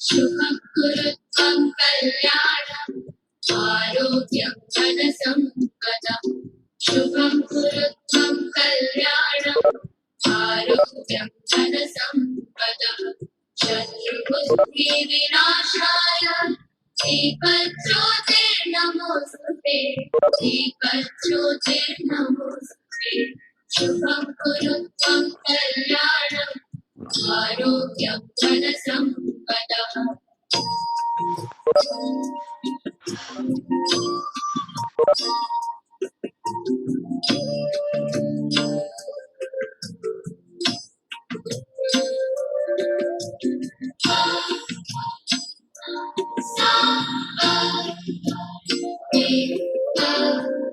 शुभं कुरुत्वं कल्याणम् आरोग्यं धनसम्पदः शुभं कुरुत्वं कल्याणम् आरोग्यं धनसम्पदः शत्रुबुद्धिविनाशाय दीपज्योतिर्नमोऽस्तुते दीपज्योतिर्नमोऽस्तुते शुभं कुरुत्वं कल्याणम् आरोग्यं धनसम्पदः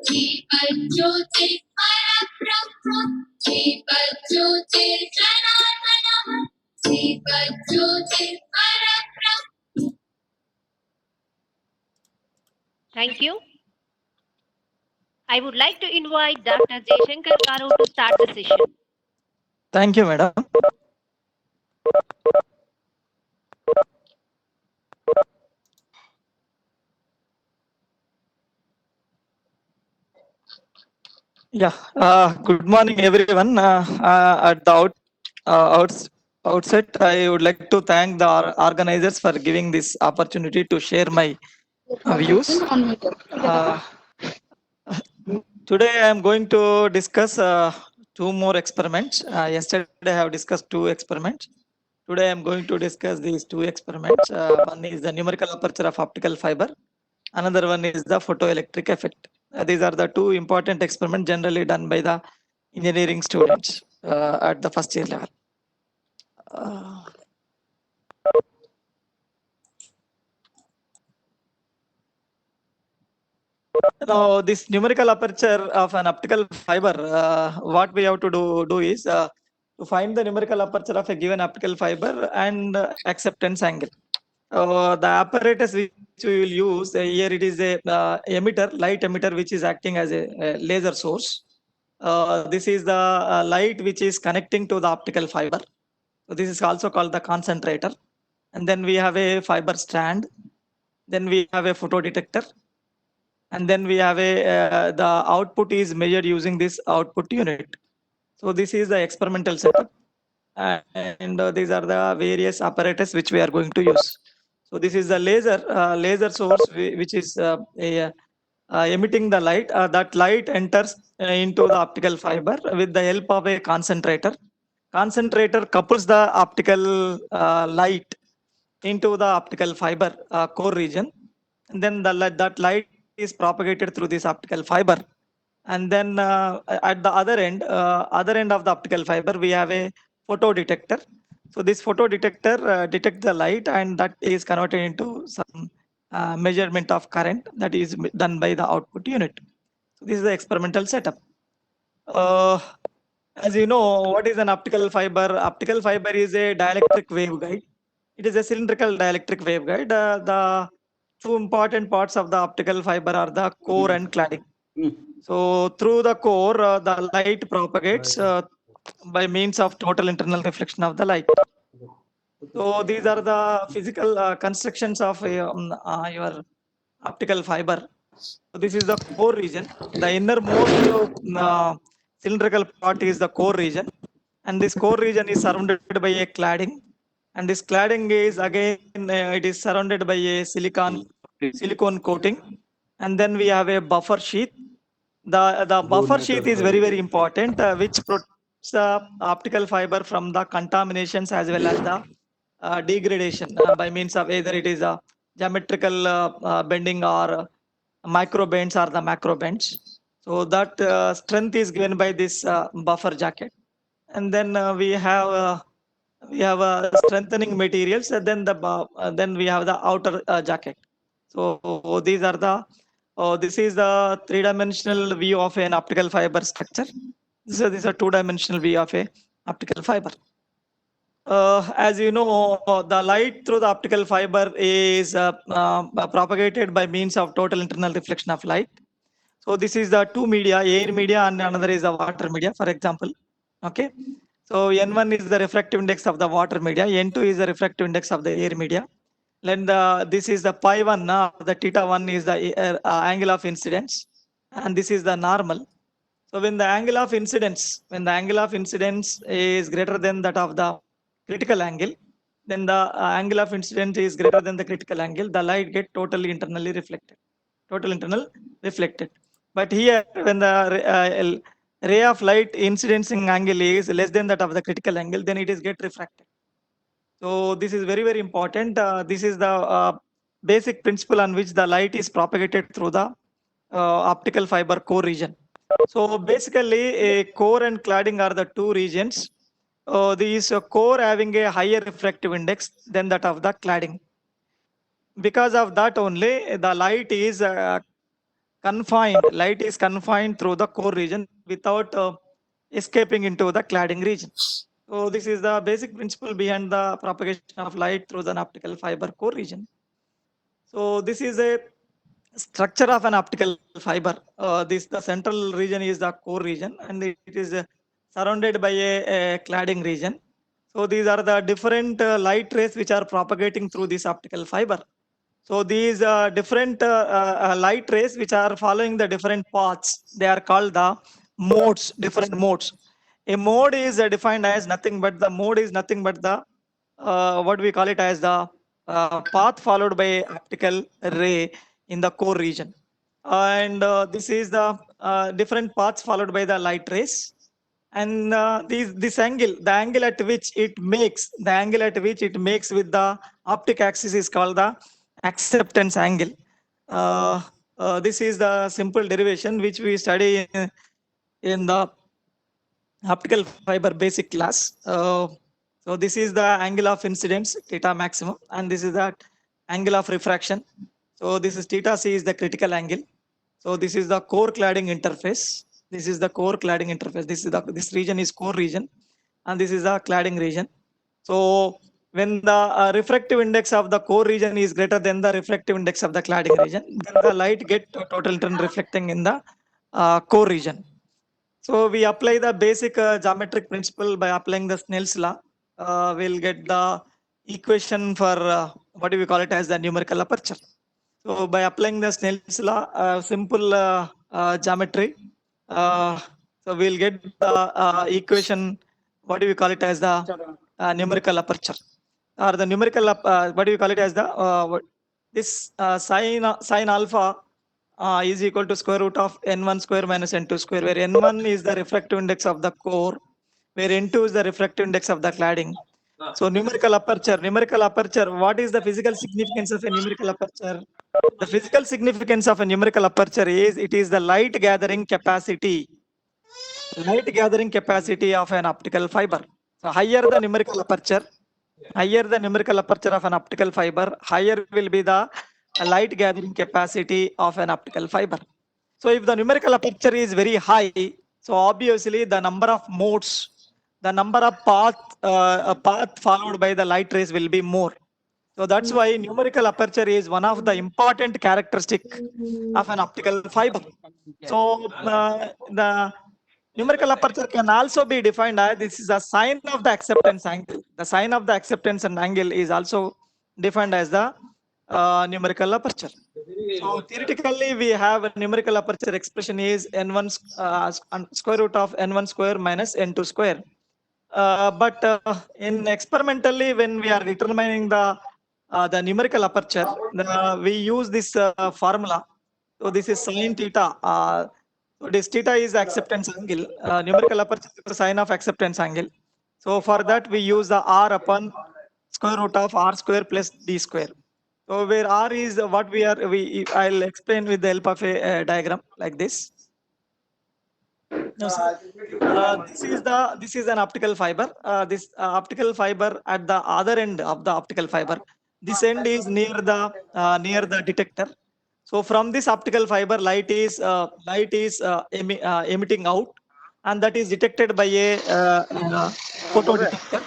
दीपज्योतिः परब्रह्म दीपज्योतिर्जनार्दनः दीपज्योतिः परब्रह्म. Thank you. I would like to invite Dr. Jaishankar Garu to start the session. Thank you, madam. Good morning, everyone. At the outset, I would like to thank the organizers for giving this opportunity to share my views. Today, I am going to discuss two more experiments. Yesterday, I have discussed two experiments. Today, I am going to discuss these two experiments. One is the numerical aperture of optical fiber. Another one is the photoelectric effect. These are the two important experiments generally done by the engineering students at the first year level. Now, this numerical aperture of an optical fiber, what we have to do is to find the numerical aperture of a given optical fiber and acceptance angle. The apparatus which we will use here, it is a light emitter, which is acting as a laser source. This is the light which is connecting to the optical fiber. So this is also called the concentrator. And then we have a fiber strand. Then we have a photodetector. And then we have the output is measured using this output unit. So this is the experimental setup. And these are the various apparatus which we are going to use. So this is the laser source which is emitting the light. That light enters into the optical fiber with the help of a concentrator. Concentrator couples the optical light into the optical fiber core region, and then that light is propagated through this optical fiber. And then at the other end of the optical fiber, we have a photodetector. So this photodetector detects the light, and that is converted into some measurement of current that is done by the output unit. So this is the experimental setup. As you know, what is an optical fiber? Optical fiber is a dielectric waveguide. It is a cylindrical dielectric waveguide. The two important parts of the optical fiber are the core and cladding. So through the core, the light propagates by means of total internal reflection of the light. So these are the physical constructions of your optical fiber. So this is the core region. The innermost cylindrical part is the core region, and this core region is surrounded by a cladding. And this cladding is again it is surrounded by a silicone coating, and then we have a buffer sheath. The buffer sheath is very important, which protects the optical fiber from the contaminations as well as the degradation by means of either it is a geometrical bending or micro bends or the macro bends. So that strength is given by this buffer jacket. And then we have strengthening materials, and then we have the outer jacket. So these are the this is the three-dimensional view of an optical fiber structure. So this is a two-dimensional view of a optical fiber. As you know, the light through the optical fiber is propagated by means of total internal reflection of light. So this is the two media, air media and another is the water media, for example. Okay. So N1 is the refractive index of the water media, N2 is the refractive index of the air media. Then this is the pi 1, the theta 1 is the angle of incidence, and this is the normal. So when the angle of incidence is greater than that of the critical angle, then the angle of incidence is greater than the critical angle, the light get totally internally reflected, total internal reflected. But here when the ray of light incidencing angle is less than that of the critical angle, then it is get refracted. So this is very, very important. This is the basic principle on which the light is propagated through the optical fiber core region. So basically, a core and cladding are the two regions. These core having a higher refractive index than that of the cladding. Because of that only, the light is confined. Light is confined through the core region without escaping into the cladding region. So this is the basic principle behind the propagation of light through the optical fiber core region. So this is a structure of an optical fiber. The central region is the core region, and it is surrounded by a cladding region. So these are the different light rays which are propagating through this optical fiber. So these different light rays which are following the different paths, they are called the modes, different modes. A mode is defined as nothing but the what we call it as the path followed by optical ray in the core region. And this is the different paths followed by the light rays. And this angle, the angle at which it makes with the optic axis is called the acceptance angle. This is the simple derivation which we study in the optical fiber basic class. So this is the angle of incidence, theta maximum, and this is the angle of refraction. So this is theta c is the critical angle. So this is the core cladding interface. This this region is core region, and this is the cladding region. So when the refractive index of the core region is greater than the refractive index of the cladding region, then the light get total internal reflecting in the core region. So we apply the basic geometric principle by applying the Snell's law. We'll get the equation for what do we call it as the numerical aperture. So by applying the Snell's law, simple geometry, so we'll get the equation. What do we call it as the numerical aperture, or the numerical? What do you call it as the this sine alpha is equal to square root of n1 square minus n2 square, where n1 is the refractive index of the core, where n2 is the refractive index of the cladding. So numerical aperture, what is the physical significance of a numerical aperture? The physical significance of a numerical aperture is it is the light gathering capacity of an optical fiber. So higher the numerical aperture of an optical fiber, higher will be the light gathering capacity of an optical fiber. So if the numerical aperture is very high, so obviously the number of modes, the number of path followed by the light rays will be more. So that's why numerical aperture is one of the important characteristic of an optical fiber. So the numerical aperture can also be defined as this is a sign of the acceptance angle. The sign of the acceptance and angle is also defined as the numerical aperture. So theoretically, we have a numerical aperture expression is n1 square root of n1 square minus n2 square. But in experimentally, when we are determining the numerical aperture, we use this formula. So this is sine theta. So this theta is acceptance angle. Numerical aperture is the sign of acceptance angle. So for that we use the r upon square root of r square plus d square. So where r is what I'll explain with the help of a diagram like this. No, this is an optical fiber. This optical fiber at the other end of the optical fiber. This end is near the detector. So from this optical fiber, light is emitting out, and that is detected by a photo detector.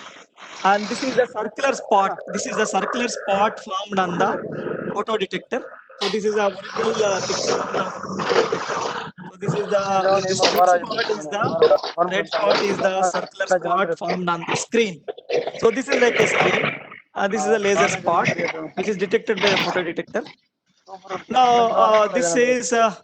And this is the circular spot. Formed on the photo detector. So this is a picture of the this is this red spot is the circular spot formed on the screen. So this is like a screen. This is a laser spot which is detected by a photo detector. Now this is a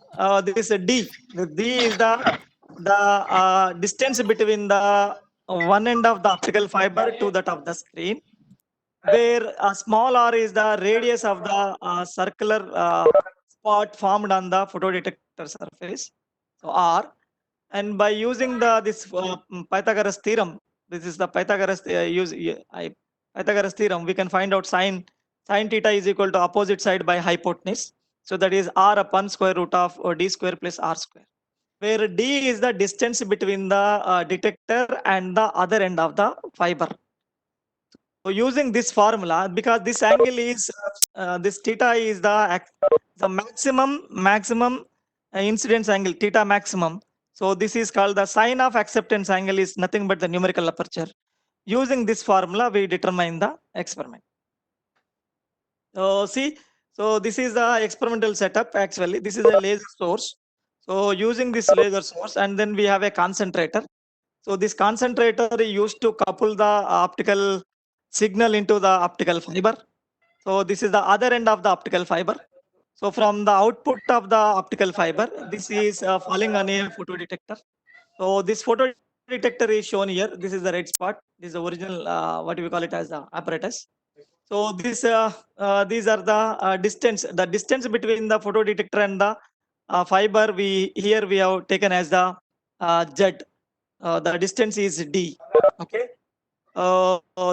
D. The D is the distance between the one end of the optical fiber to that of the screen, where a small r is the radius of the circular spot formed on the photodetector surface. So r, and by using this Pythagoras theorem, this is the Pythagoras Pythagoras theorem, we can find out sine theta is equal to opposite side by hypotenuse. So that is r upon square root of d square plus r square, where d is the distance between the detector and the other end of the fiber. So using this formula, because this angle is this theta is the maximum incidence angle, theta maximum. So this is called the sign of acceptance angle is nothing but the numerical aperture. Using this formula, we determine the experiment. So see, so this is the experimental setup. Actually, this is a laser source. So using this laser source, and then we have a concentrator. So this concentrator is used to couple the optical signal into the optical fiber. So this is the other end of the optical fiber. So from the output of the optical fiber, this is falling on a photodetector. So this photodetector is shown here. This is the red spot. This is the original, what we call it as the apparatus. So these are the distance. The distance between the photodetector and the fiber, we have taken as the Z. The distance is D. Okay.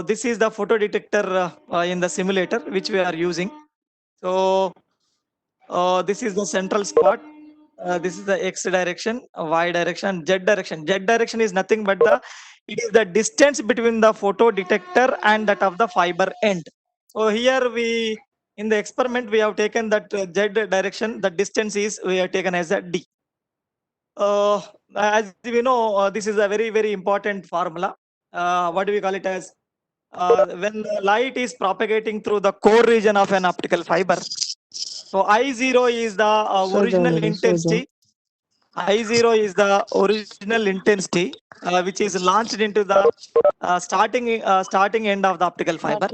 This is the photodetector in the simulator which we are using. So this is the central spot. This is the X direction, Y direction, Z direction. Z direction is nothing but it is the distance between the photodetector and that of the fiber end. So here in the experiment, we have taken that Z direction. The distance is we have taken as a D. As we know, this is a very, very important formula. What do we call it as? When the light is propagating through the core region of an optical fiber. So I0 is the original intensity. I0 is the original intensity which is launched into the starting end of the optical fiber.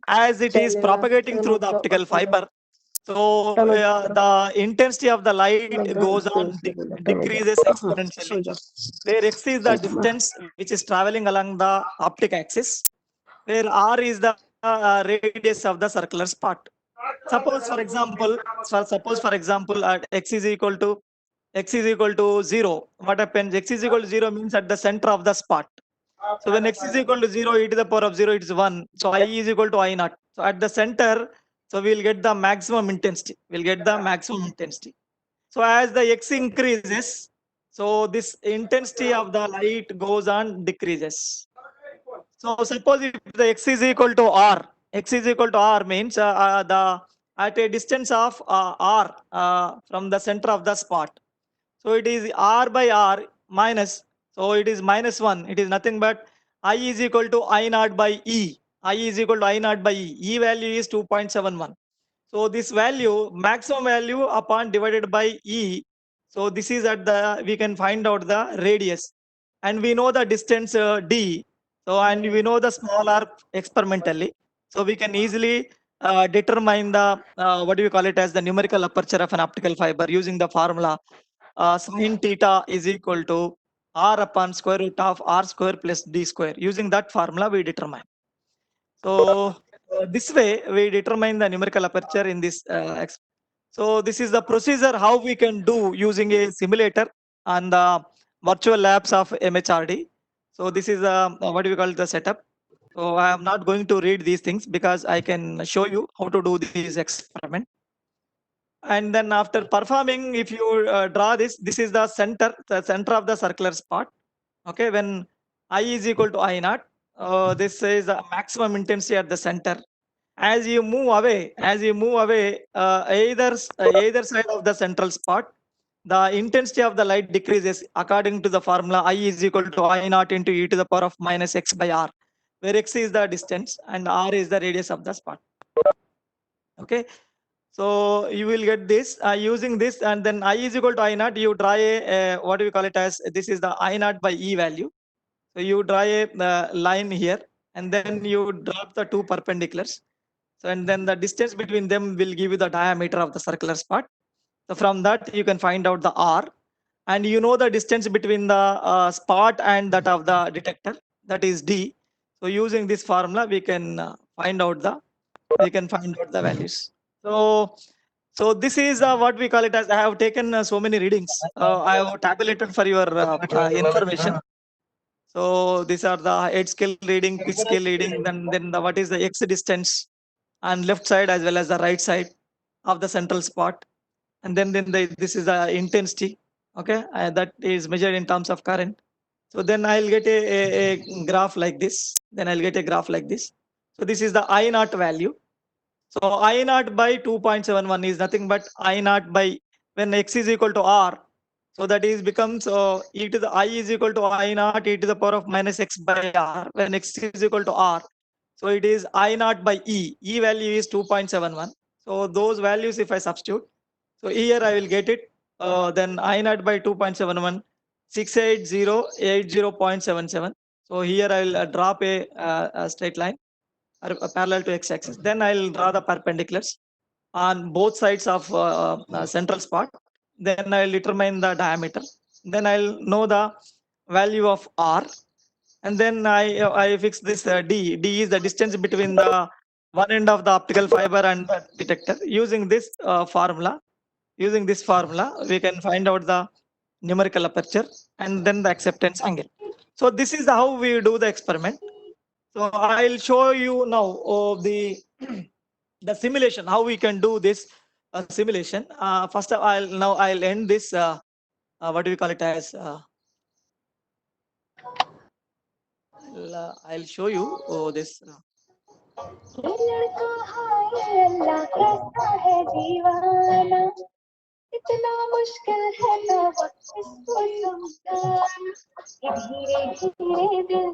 As it is propagating through the optical fiber, so the intensity of the light goes on decreases exponentially, where x is the distance which is traveling along the optic axis, where r is the radius of the circular spot. Suppose for example at x is equal to 0. What happens? X is equal to 0 means at the center of the spot. So when x is equal to 0, e to the power of 0, it is 1. So I is equal to I naught. So at the center, so we'll get the maximum intensity. So as the x increases, so this intensity of the light goes on decreases. So suppose if the x is equal to r means at a distance of r from the center of the spot. So it is r by r minus. So it is minus 1. It is nothing but I is equal to I naught by E. E value is 2.71. So this value, maximum value upon divided by E. So this is we can find out the radius. And we know the distance D. So, and we know the small r experimentally. So we can easily determine the, what do we call it as the numerical aperture of an optical fiber using the formula sin theta is equal to r upon square root of r square plus d square. Using that formula, we determine. So this way, we determine the numerical aperture in this. So this is the procedure how we can do using a simulator on the virtual labs of MHRD. So this is what we call the setup. So I am not going to read these things because I can show you how to do this experiment. And then after performing, if you draw this is the center of the circular spot. Okay, when I is equal to I naught, this is the maximum intensity at the center. As you move away, either side of the central spot, the intensity of the light decreases according to the formula I is equal to I naught into e to the power of minus x by r, where x is the distance and r is the radius of the spot. Okay. So you will get this using this, and then I is equal to I naught. You draw a what do we call it as, this is the I naught by E value. So you draw a line here, and then you drop the two perpendiculars. So and then the distance between them will give you the diameter of the circular spot. So from that you can find out the R, and you know the distance between the spot and that of the detector, that is D. So using this formula we can find out the values. So this is what we call it as, I have taken so many readings. I have tabulated for your information. So these are the head scale reading, pitch scale reading, then the, what is the X distance on left side as well as the right side of the central spot. And then this is the intensity. Okay, that is measured in terms of current. So then I'll get a graph like this. Then I'll get a graph like this. So this is the I naught value. So I naught by 2.71 is nothing but I naught by, when X is equal to R. So that is becomes e to the I is equal to I naught e to the power of minus X by R when X is equal to R. So it is I naught by E. E value is 2.71. So those values if I substitute, so here I will get it. Then I naught by 2.71, 68080.77. So here I will drop a straight line or parallel to x-axis. Then I'll draw the perpendiculars on both sides of central spot. Then I'll determine the diameter. Then I'll know the value of R. And then I fix this D. D is the distance between the one end of the optical fiber and the detector. Using this formula, we can find out the numerical aperture and then the acceptance angle. So this is how we do the experiment. So I'll show you now the the simulation, how we can do this simulation. First of all, I'll end this. What do we call it as? I'll show you this. ये लड़का हाय अल्लाह कैसा है दीवाना, इतना मुश्किल है ना वक्त इसको समझाना, ये धीरे धीरे दिल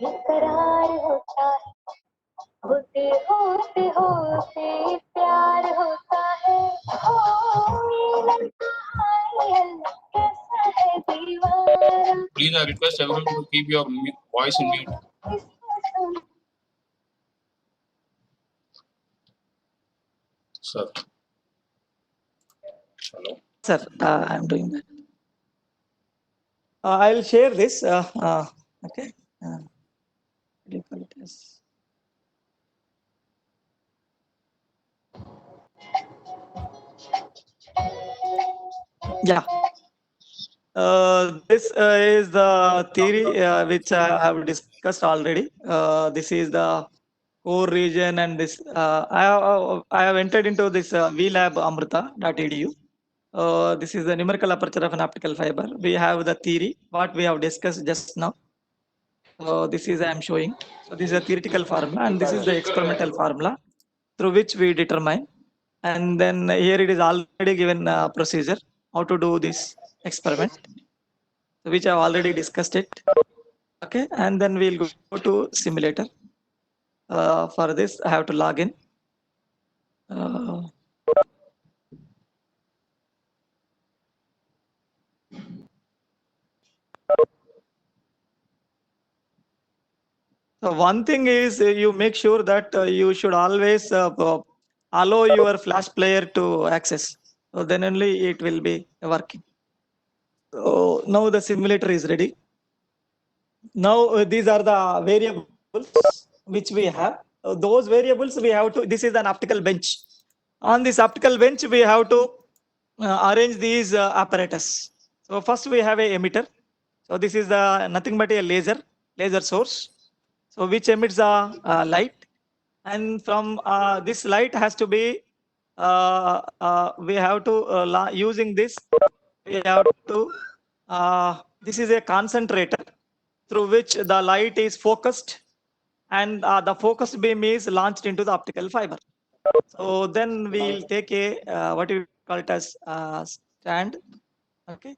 बेकरार होता है, होते होते होते प्यार होता है। ओ ये लड़का हाय अल्लाह कैसा है दीवाना, Please, I request everyone to keep your voice in mute. इसको समझ Sir. Hello. Sir, I'm doing that. I'll share this. Okay. What do you call it as? Yeah. This is the theory which I have discussed already. This is the core region, and this I have entered into this VLab Amrita.edu. This is the numerical aperture of an optical fiber. We have the theory, what we have discussed just now. This is I am showing. So this is a theoretical formula, and this is the experimental formula through which we determine. And then here it is already given procedure how to do this experiment, which I have already discussed it. Okay, and then we'll go to simulator. For this, I have to log in. So one thing is you make sure that you should always allow your flash player to access. So then only it will be working. So now the simulator is ready. Now these are the variables which we have. Those variables we have to, this is an optical bench. On this optical bench, we have to arrange these apparatus. So first we have a emitter. So this is nothing but a laser source. So which emits the light, and from this light has to be we have to using this, we have to this is a concentrator through which the light is focused, and the focused beam is launched into the optical fiber. So then we'll take a what we call it as stand. Okay,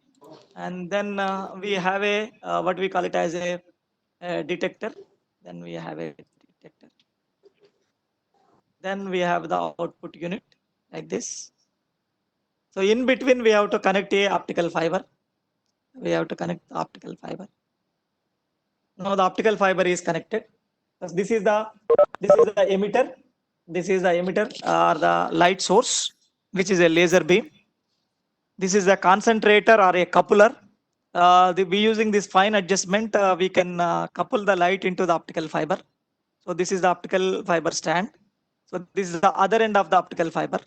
and then we have a what we call it as a detector. Then we have a detector. Then we have the output unit, like this. So in between we have to connect a optical fiber. We have to connect the optical fiber. Now the optical fiber is connected. So this is the emitter. This is the emitter or the light source, which is a laser beam. This is a concentrator or a coupler. We using this fine adjustment, we can couple the light into the optical fiber. So this is the optical fiber strand. So this is the other end of the optical fiber.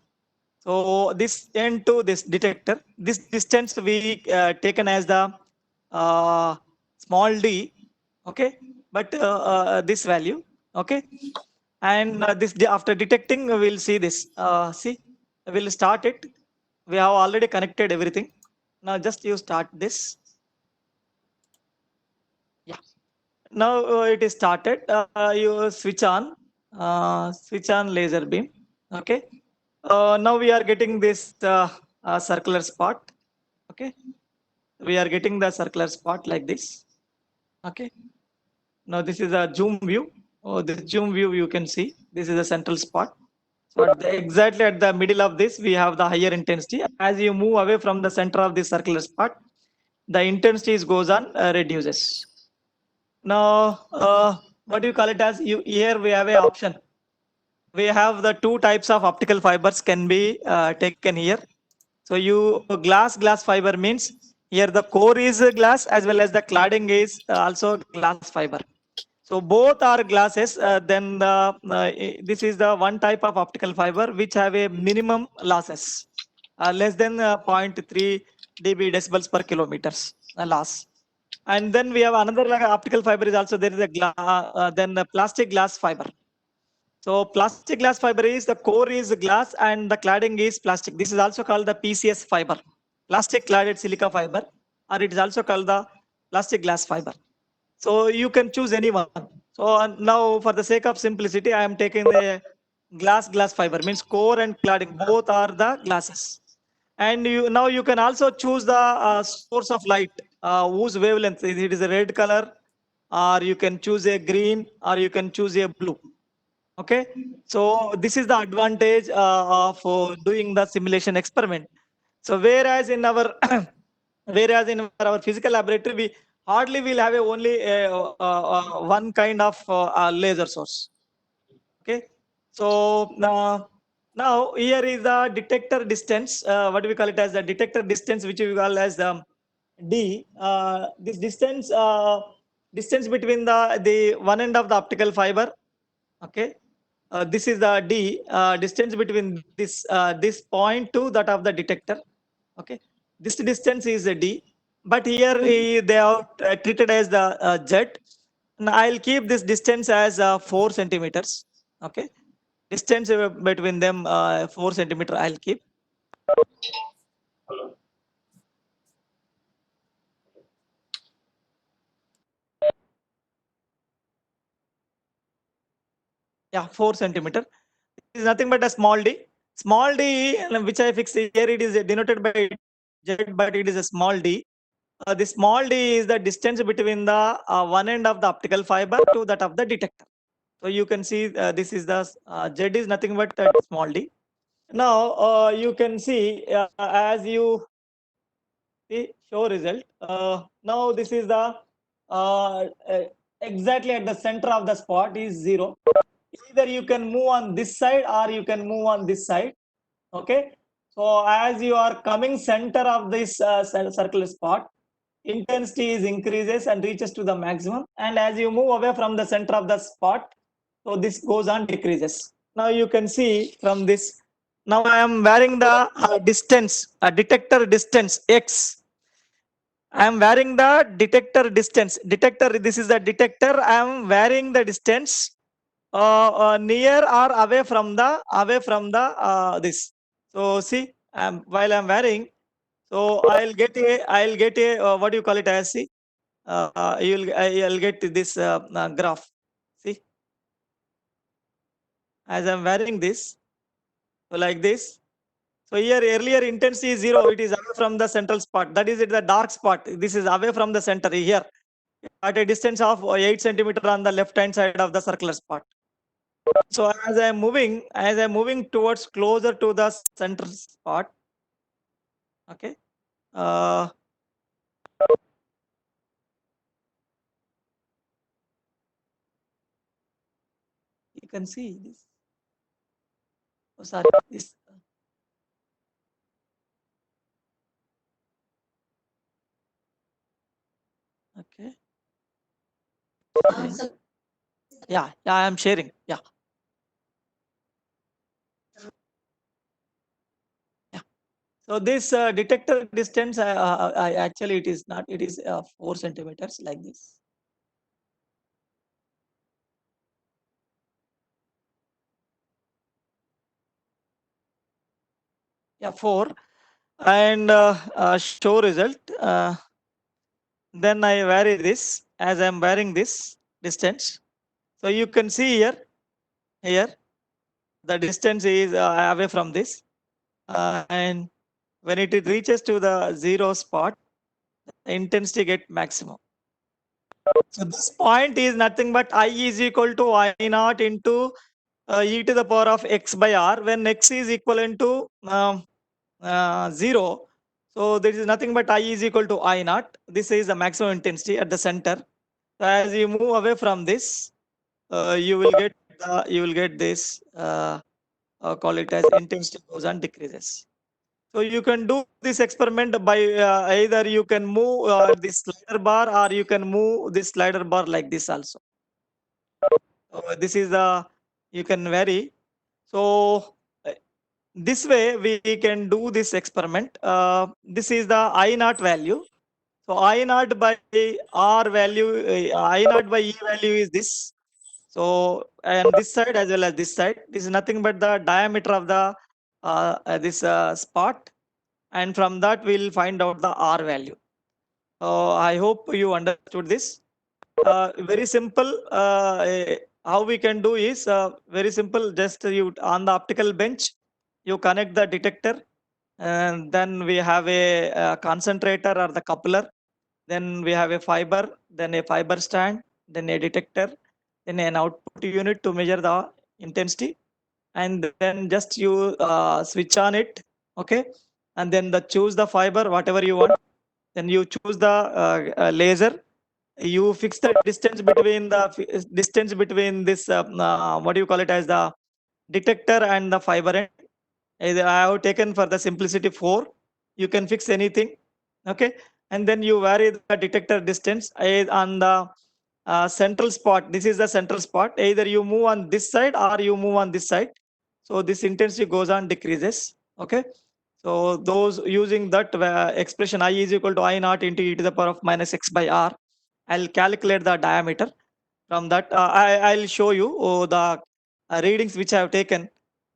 So this end to this detector, this distance we taken as the small d, okay, but this value, okay, and after detecting we'll see this. See, we'll start it. We have already connected everything. Now just you start this. Yeah. Now it is started. You switch on laser beam. Okay. Now we are getting this circular spot. Okay. We are getting the circular spot like this. Okay. Now this is a zoom view. Oh, this zoom view you can see. This is the central spot. So exactly at the middle of this, we have the higher intensity. As you move away from the center of this circular spot, the intensity goes on reduces. Now, what do you call it as? Here we have a option. We have the two types of optical fibers can be taken here. So glass fiber means here the core is glass as well as the cladding is also glass fiber. So both are glasses. Then this is the one type of optical fiber which have a minimum losses, less than 0.3 dB decibels per kilometers loss. And then we have another optical fiber is also there is a then the plastic glass fiber. So plastic glass fiber is the core is glass and the cladding is plastic. This is also called the PCS fiber, plastic cladded silica fiber, or it is also called the plastic glass fiber. So you can choose any one. So now for the sake of simplicity, I am taking the glass fiber, means core and cladding, both are the glasses. And now you can also choose the source of light, whose wavelength, it is a red color, or you can choose a green, or you can choose a blue. Okay, so this is the advantage of doing the simulation experiment. So whereas in our physical laboratory, we hardly will have only one kind of laser source. Okay, so now here is the detector distance. What do we call it as the detector distance, which we call as d. This distance between the one end of the optical fiber. Okay, this is the d distance between this point to that of the detector. Okay, this distance is a d, but here they are treated as the z. Now I'll keep this distance as 4 centimeters. Okay, distance between them 4 centimeter I'll keep. Yeah, 4 centimeter. It is nothing but a small d. Small d, which I fixed here, it is denoted by z, but it is a small d. The small d is the distance between the one end of the optical fiber to that of the detector. So you can see this is the z is nothing but small d. Now you can see as you see show result. Now this is the exactly at the center of the spot is 0. Either you can move on this side or you can move on this side. Okay. So as you are coming center of this circular spot, intensity is increases and reaches to the maximum, and as you move away from the center of the spot, so this goes on decreases. Now you can see from this. Now I am varying the distance, detector distance x. I am varying the detector distance. Detector, this is the detector. I am varying the distance near or away from the this. So see, while I'm varying, so I'll get a what do you call it as? See, I'll get this graph. See, as I'm varying this, so like this. So here earlier intensity is 0. It is away from the central spot. That is the dark spot. This is away from the center here at a distance of 8 centimeter on the left hand side of the circular spot. So as I'm moving towards closer to the center spot, okay. You can see this. Oh, sorry, this. Okay. Yeah, I'm sharing. Yeah. So this detector distance, I actually it is not. It is 4 centimeters like this. Yeah, 4, and show result. Then I vary this as I'm varying this distance. So you can see here the distance is away from this, and when it reaches to the 0 spot, the intensity get maximum. So this point is nothing but I is equal to I naught into e to the power of x by r, when x is equivalent to 0. So there is nothing but I is equal to I naught. This is the maximum intensity at the center. So as you move away from this, you will get this, call it as intensity goes on decreases. So you can do this experiment by either you can move this slider bar, or you can move this slider bar like this also. This is the, you can vary. So this way we can do this experiment. This is the I naught value. So I naught by R value, I naught by E value is this. So and this side as well as this side, this is nothing but the diameter of the this spot, and from that we'll find out the R value. I hope you understood this. Very simple. How we can do is very simple. Just you on the optical bench, you connect the detector, and then we have a concentrator or the coupler. Then we have a fiber, then a fiber stand, then a detector, then an output unit to measure the intensity, and then just you switch on it, okay, and then choose the fiber whatever you want. Then you choose the laser. You fix the distance between this what do you call it as the detector and the fiber end. I have taken for the simplicity 4. You can fix anything, okay, and then you vary the detector distance on the central spot. This is the central spot. Either you move on this side or you move on this side. So this intensity goes on decreases, okay. So those using that expression I is equal to I naught into e to the power of minus x by r, I'll calculate the diameter. From that, I'll show you the readings which I have taken.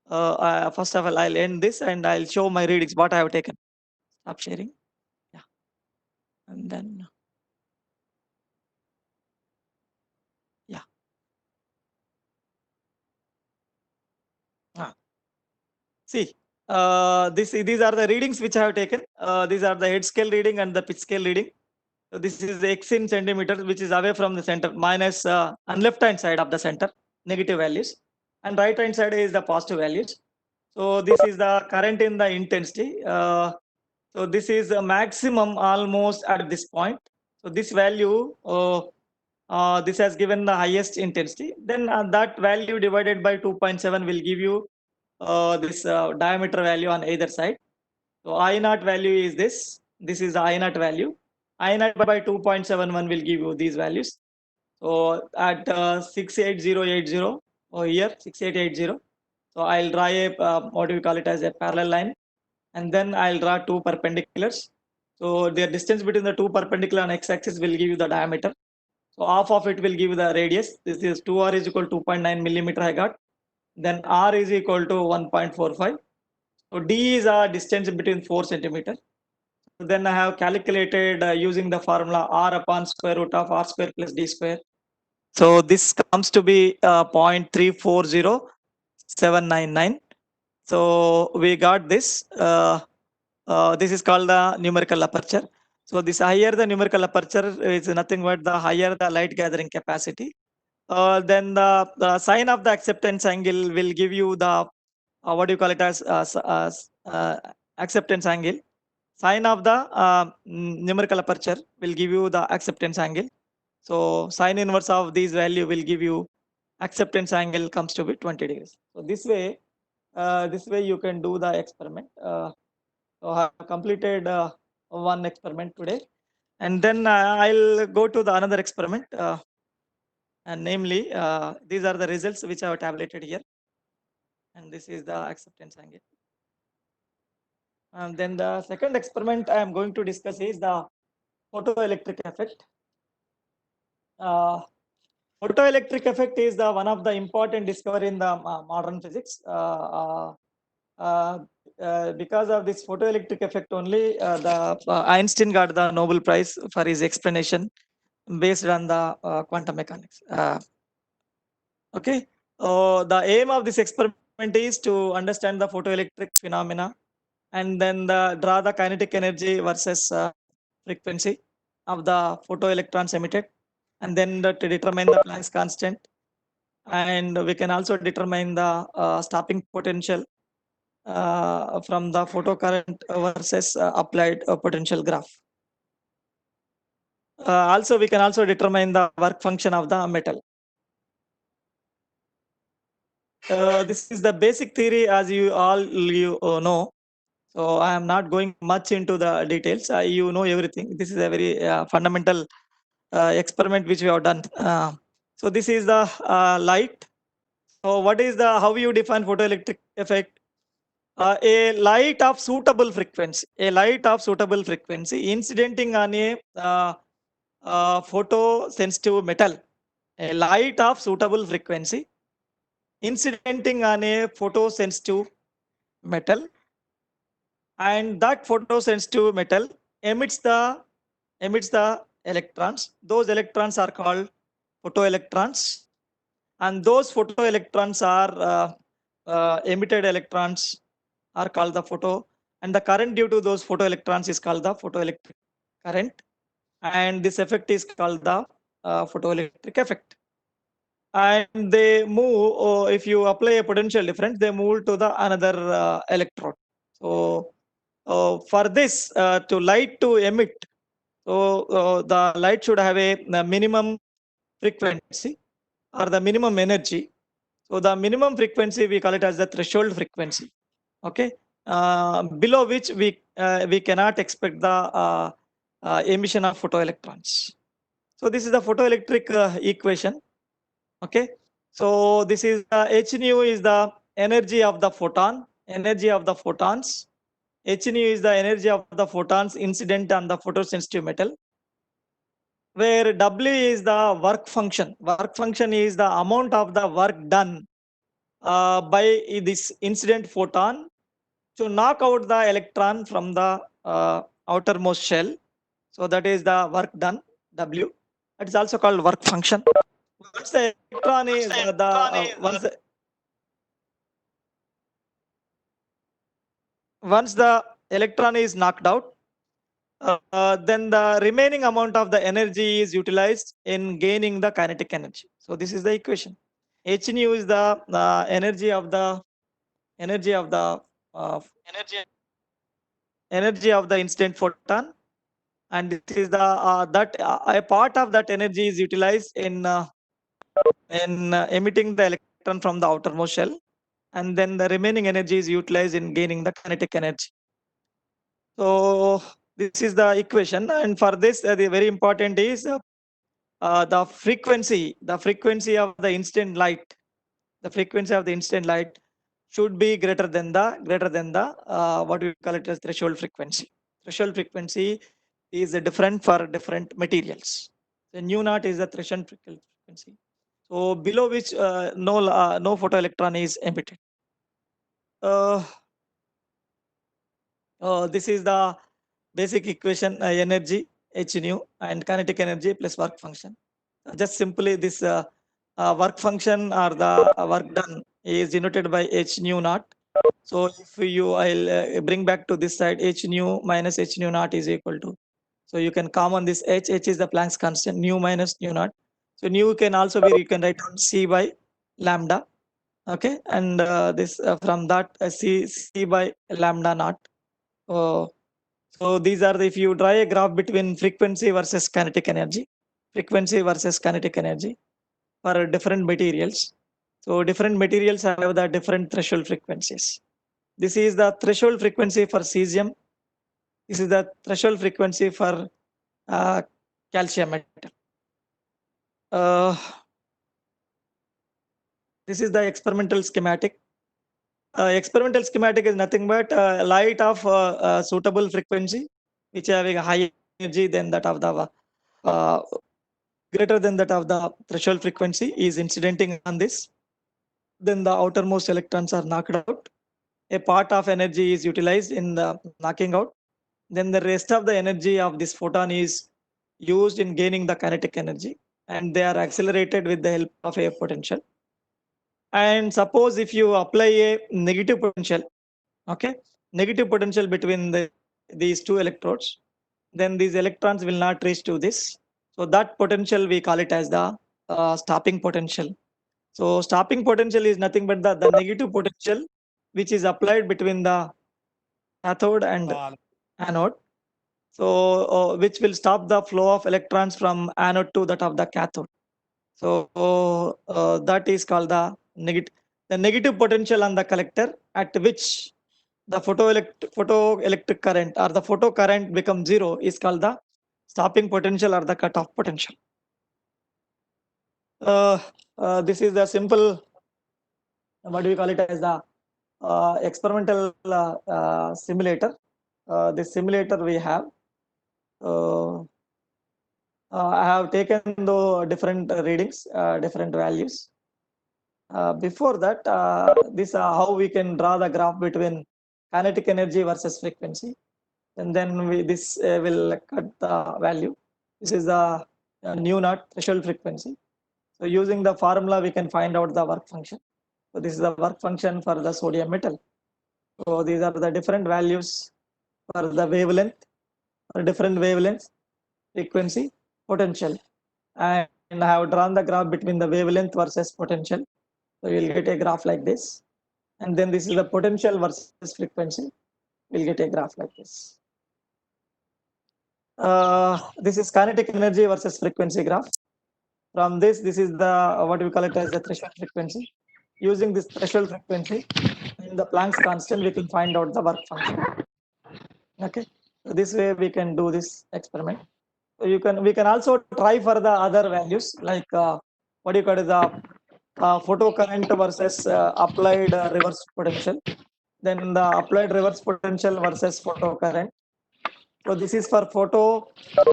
First of all, I'll end this and I'll show my readings, what I have taken. Stop sharing. Yeah. And then, yeah. See, these are the readings which I have taken. These are the head scale reading and the pitch scale reading. So this is x in centimeters, which is away from the center, minus on left hand side of the center, negative values, and right hand side is the positive values. So this is the current in the intensity. So this is a maximum almost at this point. So this value, this has given the highest intensity. Then that value divided by 2.7 will give you this diameter value on either side. So I naught value is this. This is the I naught value. I naught by 2.71 will give you these values. So at 68080 here 6880. So I'll draw a what do we call it as a parallel line, and then I'll draw two perpendiculars. So the distance between the two perpendicular on x-axis will give you the diameter. So half of it will give you the radius. This is 2r is equal to 2.9 millimeter I got. Then r is equal to 1.45. So d is a distance between 4 centimeters. So then I have calculated using the formula r upon square root of r square plus d square. So this comes to be 0.340799. So we got this. This is called the numerical aperture. So this higher the numerical aperture is nothing but the higher the light gathering capacity. then the sign of the acceptance angle will give you the what do you call it as acceptance angle. Sign of the numerical aperture will give you the acceptance angle. So sine inverse of these value will give you acceptance angle comes to be 20 degrees. So this way you can do the experiment. So I have completed one experiment today, and then I'll go to the another experiment, and namely these are the results which I have tabulated here, and this is the acceptance angle. And then the second experiment I am going to discuss is the photoelectric effect. Photoelectric effect is the one of the important discovery in the modern physics. Because of this photoelectric effect only, Einstein got the Nobel Prize for his explanation based on the quantum mechanics. Okay, the aim of this experiment is to understand the photoelectric phenomena, and then draw the kinetic energy versus frequency of the photoelectrons emitted, and then to determine the Planck's constant, and we can also determine the stopping potential from the photocurrent versus applied potential graph. Also, we can also determine the work function of the metal. This is the basic theory, as you know. So I am not going much into the details. You know everything. This is a very fundamental experiment which we have done. So this is the light. So what is the how you define photoelectric effect? A light of suitable frequency, incidenting on a photosensitive metal. A light of suitable frequency incidenting on a photosensitive metal, and that photosensitive metal emits the electrons. Those electrons are called photoelectrons, and those photoelectrons are emitted electrons are called the photo, and the current due to those photoelectrons is called the photoelectric current, and this effect is called the photoelectric effect. And they move, if you apply a potential difference, they move to the another electrode. So for this to light to emit, so the light should have a minimum frequency or the minimum energy. So the minimum frequency we call it as the threshold frequency. Okay, below which we cannot expect the emission of photoelectrons. So this is the photoelectric equation. Okay, so this is h nu is the energy of the photon, energy of the photons. H nu is the energy of the photons incident on the photosensitive metal, where W is the work function. Work function is the amount of the work done by this incident photon to knock out the electron from the outermost shell. So that is the work done, W. It is also called work function. Once the electron is once the electron is knocked out, then the remaining amount of the energy is utilized in gaining the kinetic energy. So this is the equation. H nu is the energy of the uh, energy of the incident photon, and this is the a part of that energy is utilized in emitting the electron from the outermost shell, and then the remaining energy is utilized in gaining the kinetic energy. So this is the equation, and for this the very important is the frequency of the instant light. The frequency of the instant light should be greater than the what we call it as threshold frequency. Threshold frequency is different for different materials. So nu naught is the threshold frequency. So below which no photoelectron is emitted. This is the basic equation, energy h nu and kinetic energy plus work function. Just simply this work function or the work done is denoted by h nu naught. So if I'll bring back to this side, h nu minus h nu naught is equal to, so you can common this h is the Planck's constant, nu minus nu naught. So nu can also be, you can write on C by lambda. Okay, and this from that C by lambda naught. So these are the, if you draw a graph between frequency versus kinetic energy for different materials. So different materials have the different threshold frequencies. This is the threshold frequency for cesium. This is the threshold frequency for calcium metal. This is the experimental schematic. Experimental schematic is nothing but light of suitable frequency, which having a high energy than that of the greater than that of the threshold frequency is incidenting on this. Then the outermost electrons are knocked out. A part of energy is utilized in the knocking out. Then the rest of the energy of this photon is used in gaining the kinetic energy, and they are accelerated with the help of a potential. And suppose if you apply a negative potential, okay, negative potential between these two electrodes, then these electrons will not reach to this. So that potential we call it as the stopping potential. So stopping potential is nothing but the negative potential which is applied between the cathode and anode. So which will stop the flow of electrons from anode to that of the cathode. So that is called the negative potential on the collector, at which the photoelectric current or the photo current becomes zero, is called the stopping potential or the cutoff potential. This is the simple, what do we call it as the experimental simulator. This simulator we have. I have taken the different readings, different values. Before that, this how we can draw the graph between kinetic energy versus frequency, and then this will cut the value. This is the nu naught threshold frequency. So using the formula, we can find out the work function. So this is the work function for the sodium metal. So these are the different values for the wavelength, or different wavelengths, frequency, potential, and I have drawn the graph between the wavelength versus potential. So you will get a graph like this, and then this is the potential versus frequency. We'll get a graph like this. This is kinetic energy versus frequency graph. From this is the what we call it as the threshold frequency. Using this threshold frequency and the Planck's constant, we can find out the work function. Okay, so this way we can do this experiment. So we can also try for the other values, like what do you call it, the photo current versus applied reverse potential. Then the applied reverse potential versus photo current. So this is for photo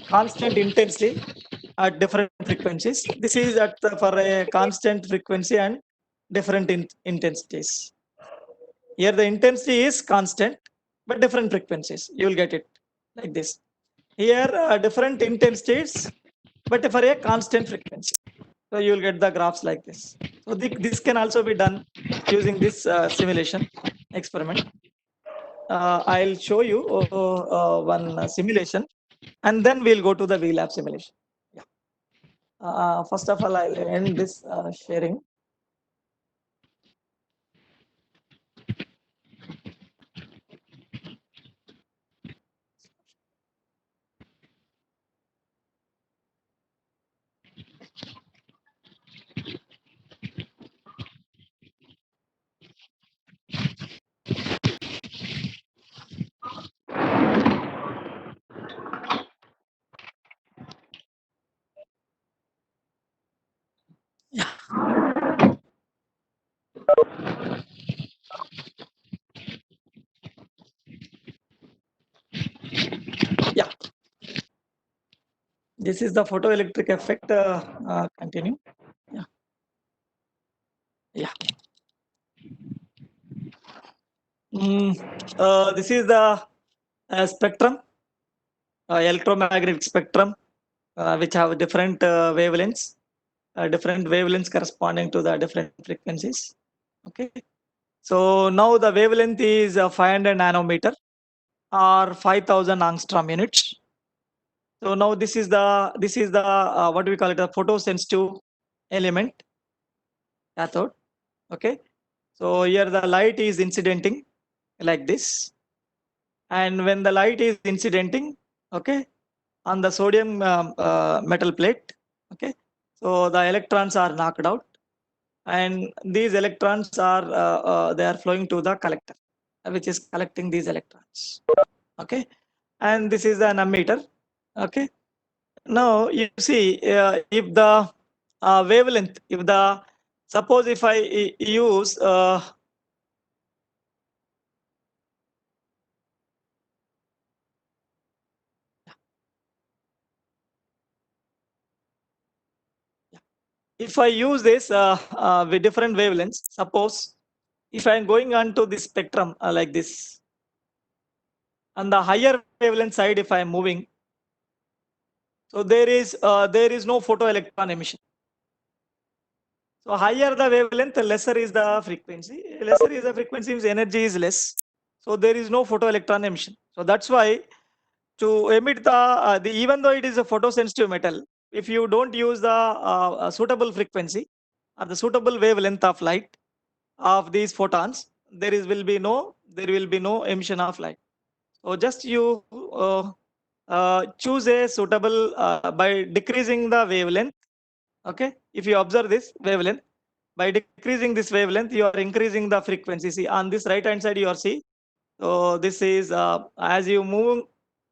constant intensity at different frequencies. This is for a constant frequency and different intensities. Here the intensity is constant, but different frequencies. You will get it like this. Here different intensities, but for a constant frequency. So you will get the graphs like this. So this can also be done using this simulation experiment. I'll show you one simulation, and then we'll go to the VLab simulation. Yeah. First of all, I'll end this sharing. Yeah. Yeah. This is the photoelectric effect. Continue. Yeah. Yeah. This is the spectrum, electromagnetic spectrum, which have different wavelengths, corresponding to the different frequencies. Okay. So now the wavelength is 500 nanometer or 5000 angstrom units. So now this is the what do we call it, a photosensitive element, cathode. Okay, so here the light is incidenting like this, and when the light is incidenting, okay, on the sodium metal plate, okay, so the electrons are knocked out, and these electrons are they are flowing to the collector, which is collecting these electrons. Okay, and this is an ammeter. Okay, now you see, if the wavelength, if the suppose if I use if I use this with different wavelengths, suppose if I am going on to this spectrum like this, on the higher wavelength side, if I am moving, so there is no photoelectron emission. So higher the wavelength, lesser is the frequency. Lesser is the frequency means energy is less. So there is no photoelectron emission. So that's why to emit the even though it is a photosensitive metal, if you don't use the suitable frequency or the suitable wavelength of light of these photons, will be no emission of light. So just you choose a suitable by decreasing the wavelength. Okay, if you observe this wavelength, by decreasing this wavelength, you are increasing the frequency. See on this right hand side, you are see. So this is as you move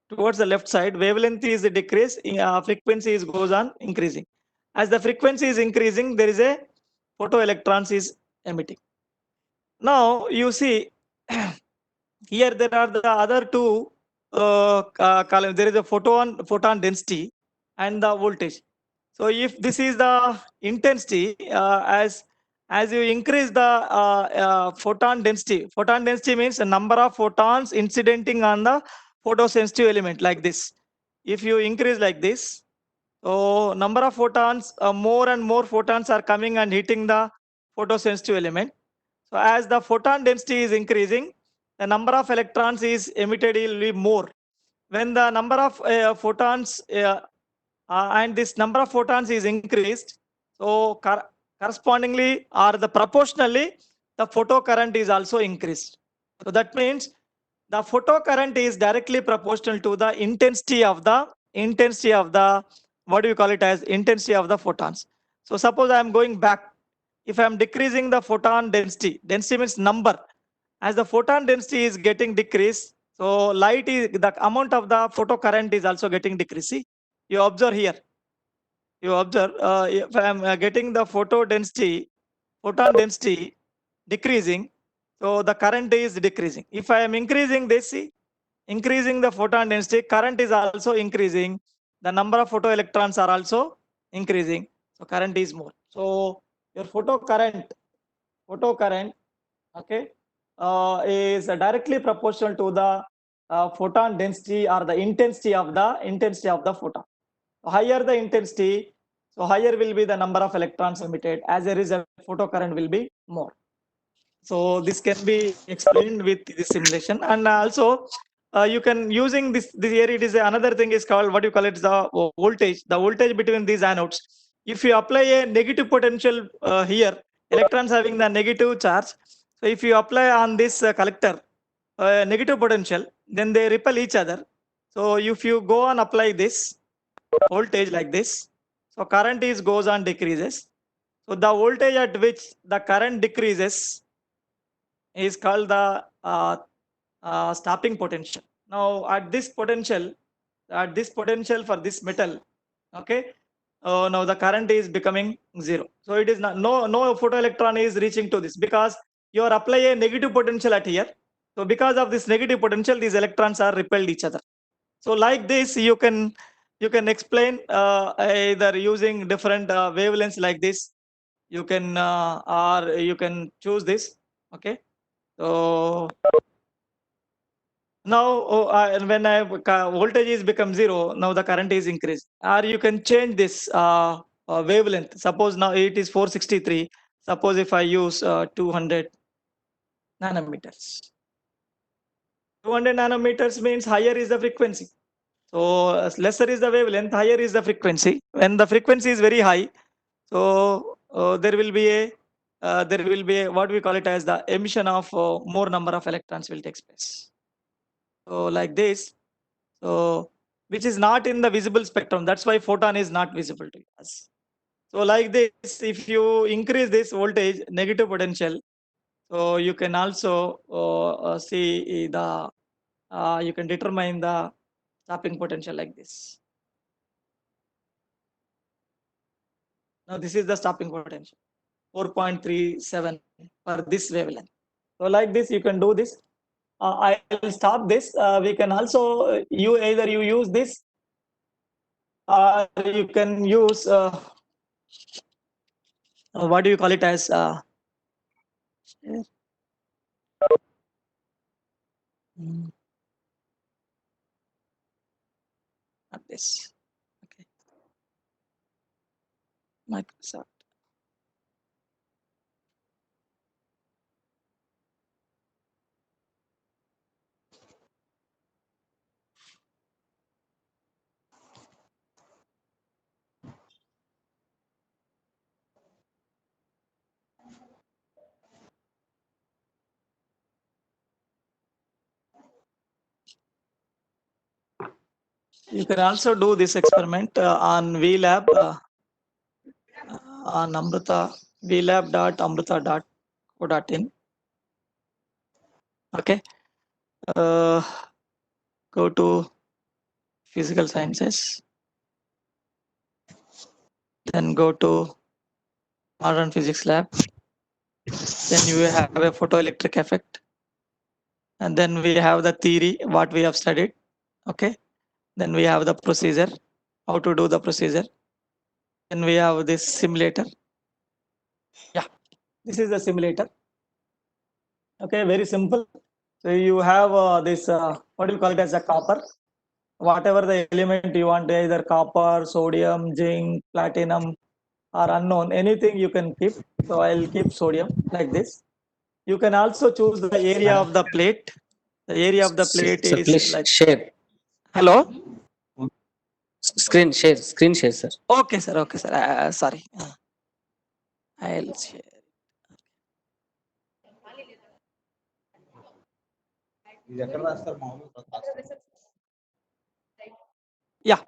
towards the left side, wavelength is decreased, frequency is goes on increasing. As the frequency is increasing, there is a photoelectrons is emitting. Now you see here there are the other two columns. There is a photon density and the voltage. So if this is the intensity, as you increase the photon density means the number of photons incidenting on the photosensitive element like this. If you increase like this, so number of photons, more and more photons are coming and hitting the photosensitive element. So as the photon density is increasing, the number of electrons is emitted will be more. When the number of photons and this number of photons is increased, so correspondingly or the proportionally, the photocurrent is also increased. So that means the photocurrent is directly proportional to the intensity of the what do you call it as intensity of the photons. So suppose I am going back, if I am decreasing the photon density means number, as the photon density is getting decreased, so light is the amount of the photocurrent is also getting decreased. See, you observe here, if I am getting the photon density decreasing, so the current is decreasing. If I am increasing this, see, increasing the photon density, current is also increasing, the number of photoelectrons are also increasing, so current is more. So your photocurrent, okay, is directly proportional to the photon density or the intensity of the photon. So higher the intensity, so higher will be the number of electrons emitted. As a result, photocurrent will be more. So this can be explained with this simulation, and also you can using this here. It is another thing is called what you call it, the voltage between these anodes. If you apply a negative potential here, electrons having the negative charge. So if you apply on this collector negative potential, then they repel each other. So if you go on apply this voltage like this, so current is goes on decreases. So the voltage at which the current decreases is called the stopping potential. Now at this potential for this metal, okay, now the current is becoming zero. So it is not, no photoelectron is reaching to this because you are apply a negative potential at here. So because of this negative potential, these electrons are repelled each other. So like this, you can explain either using different wavelengths like this. You can or you can choose this. Okay. So now when voltage is become zero, now the current is increased. Or you can change this wavelength. Suppose now it is 463. Suppose if I use 200 nanometers. 200 nanometers means higher is the frequency. So lesser is the wavelength, higher is the frequency. When the frequency is very high, so there will be a what we call it as the emission of more number of electrons will take place. So like this, so which is not in the visible spectrum. That's why photon is not visible to us. So like this, if you increase this voltage, negative potential, so you can also see the you can determine the stopping potential like this. Now this is the stopping potential, 4.37 for this wavelength. So like this, you can do this. I will stop this. We can also you either you use this, or you can use what do you call it as not this. Okay, Microsoft. You can also do this experiment on VLab on Amrita, vlab.amrita.co.in. Okay, go to physical sciences, then go to modern physics lab. Then you have a photoelectric effect, and then we have the theory what we have studied. Okay, then we have the procedure, how to do the procedure. Then we have this simulator. Yeah, this is the simulator. Okay, very simple. So you have this what do you call it as a copper, whatever the element you want, either copper, sodium, zinc, platinum, or unknown, anything you can keep. So I'll keep sodium like this. You can also choose the area of the plate. The area of the plate Sir, is please like, share. hello. Screen share, sir. Okay, sir. Okay, sir. Sorry. I'll share. Yeah.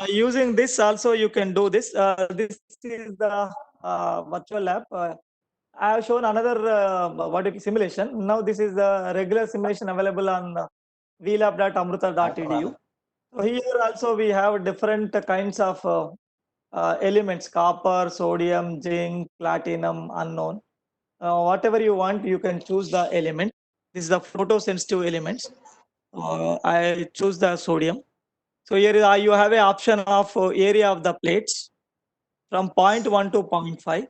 Using this also you can do this. This is the virtual lab. I have shown another simulation. Now this is the regular simulation available on vlab.amruta.edu. So here also we have different kinds of elements: copper, sodium, zinc, platinum, unknown. Whatever you want, you can choose the element. This is the photosensitive elements. I choose the sodium. So here you have an option of area of the plates from 0.1 to 0.5.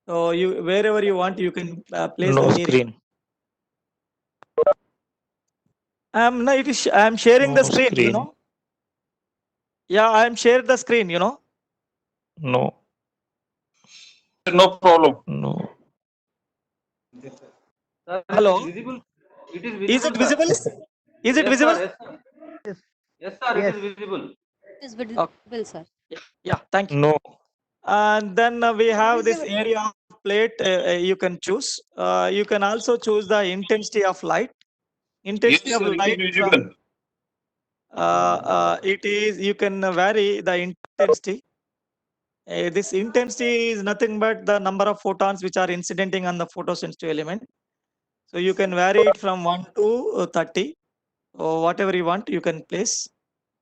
So you wherever you want, you can place No the area. screen. No, it is. I am sharing the No screen. You screen. know. Yeah, I am sharing the screen. You know. No. No problem. No. Hello. It is Is it visible? sir. Is it Yes, visible? sir. Yes, sir. It is visible. Is visible, sir. Yeah. Thank you. No. And then we have this area of plate. You can choose. You can also choose the intensity of light. Intensity Yes, of sir, it light is from visible. it is you can vary the intensity. This intensity is nothing but the number of photons which are incidenting on the photosensitive element. So you can vary it from 1 to 30. So whatever you want, you can place.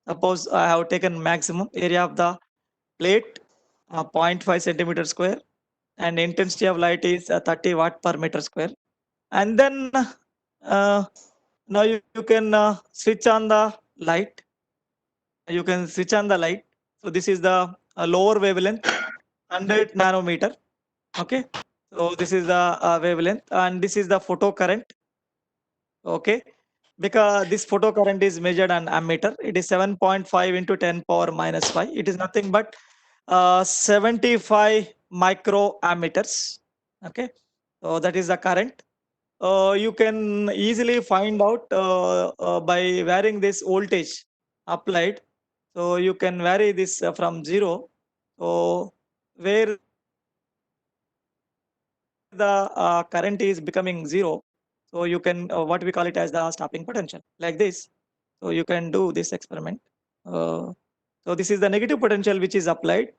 Suppose I have taken maximum area of the plate, 0.5 centimeter square, and intensity of light is 30 watt per meter square. And then now you can switch on the light. You can switch on the light. So this is the lower wavelength, 100 nanometer. Okay. So this is the wavelength, and this is the photo current. Okay. Because this photo current is measured on ammeter. It is 7.5 into 10 power minus 5. It is nothing but 75 micro ammeters. Okay. So that is the current. you can easily find out by varying this voltage applied. So you can vary this from 0. So where the current is becoming 0, so you can what we call it as the stopping potential, like this. So you can do this experiment. So this is the negative potential which is applied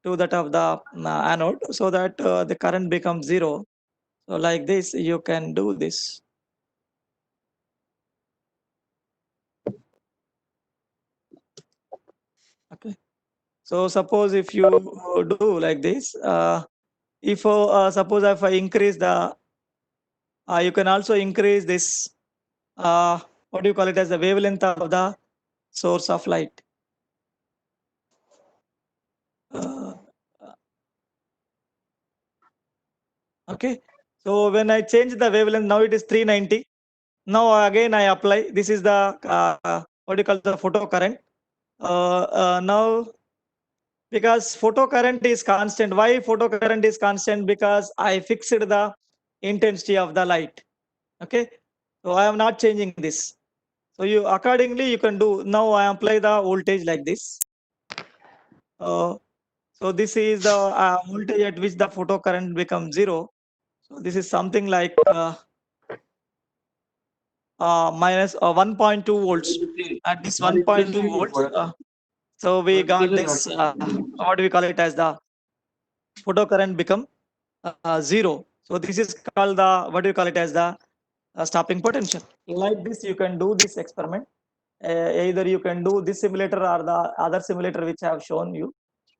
to that of the anode, so that the current becomes 0. So like this, you can do this. Okay. So suppose if you do like this, if suppose if I increase the, you can also increase this, what do you call it, as the wavelength of the source of light. Uh, okay. So when I change the wavelength, now it is 390. Now again I apply. This is the what do you call the photo current. Now because photo current is constant. Why photo current is constant? Because I fixed the intensity of the light. Okay. So I am not changing this. So you accordingly you can do. Now I apply the voltage like this. So this is the voltage at which the photo current becomes 0. So this is something like minus 1.2 volts. At this 1.2 volts, so we got this. What do we call it as the photo current become 0. So this is called the, what do you call it as the stopping potential. Like this, you can do this experiment. Either you can do this simulator or the other simulator which I have shown you.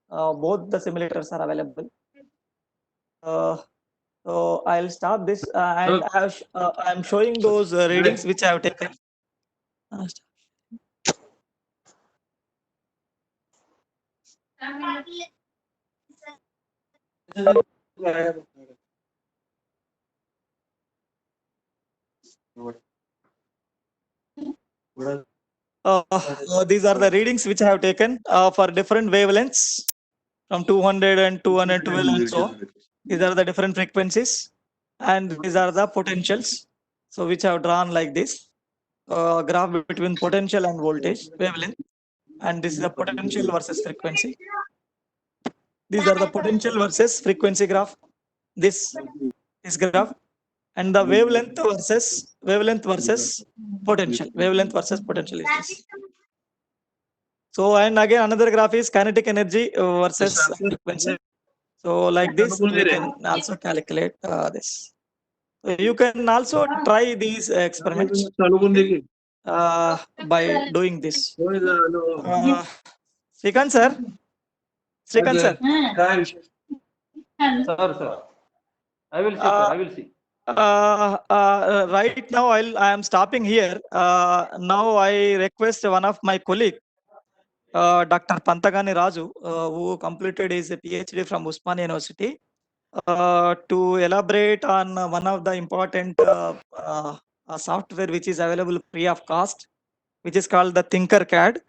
Both the simulators are available. So I'll stop this and I'm showing those readings which I have taken. These are the readings which I have taken for different wavelengths from 200 and 212 and so on. These are the different frequencies, and these are the potentials. So which I have drawn like this graph between potential and voltage wavelength, and this is the potential versus frequency. These are the potential versus frequency graph. This graph, and the wavelength versus potential. Wavelength versus potential is this. So and again another graph is kinetic energy versus frequency. So like this we can also calculate this. So you can also try these experiments by doing this. Srikant sir. Srikant sir. Sir. I will see, sir. I will see. Right now I am stopping here. Now I request one of my colleague, Dr. Pantagani Raju, who completed his PhD from Usmania University, to elaborate on one of the important software which is available free of cost, which is called the ThinkerCAD.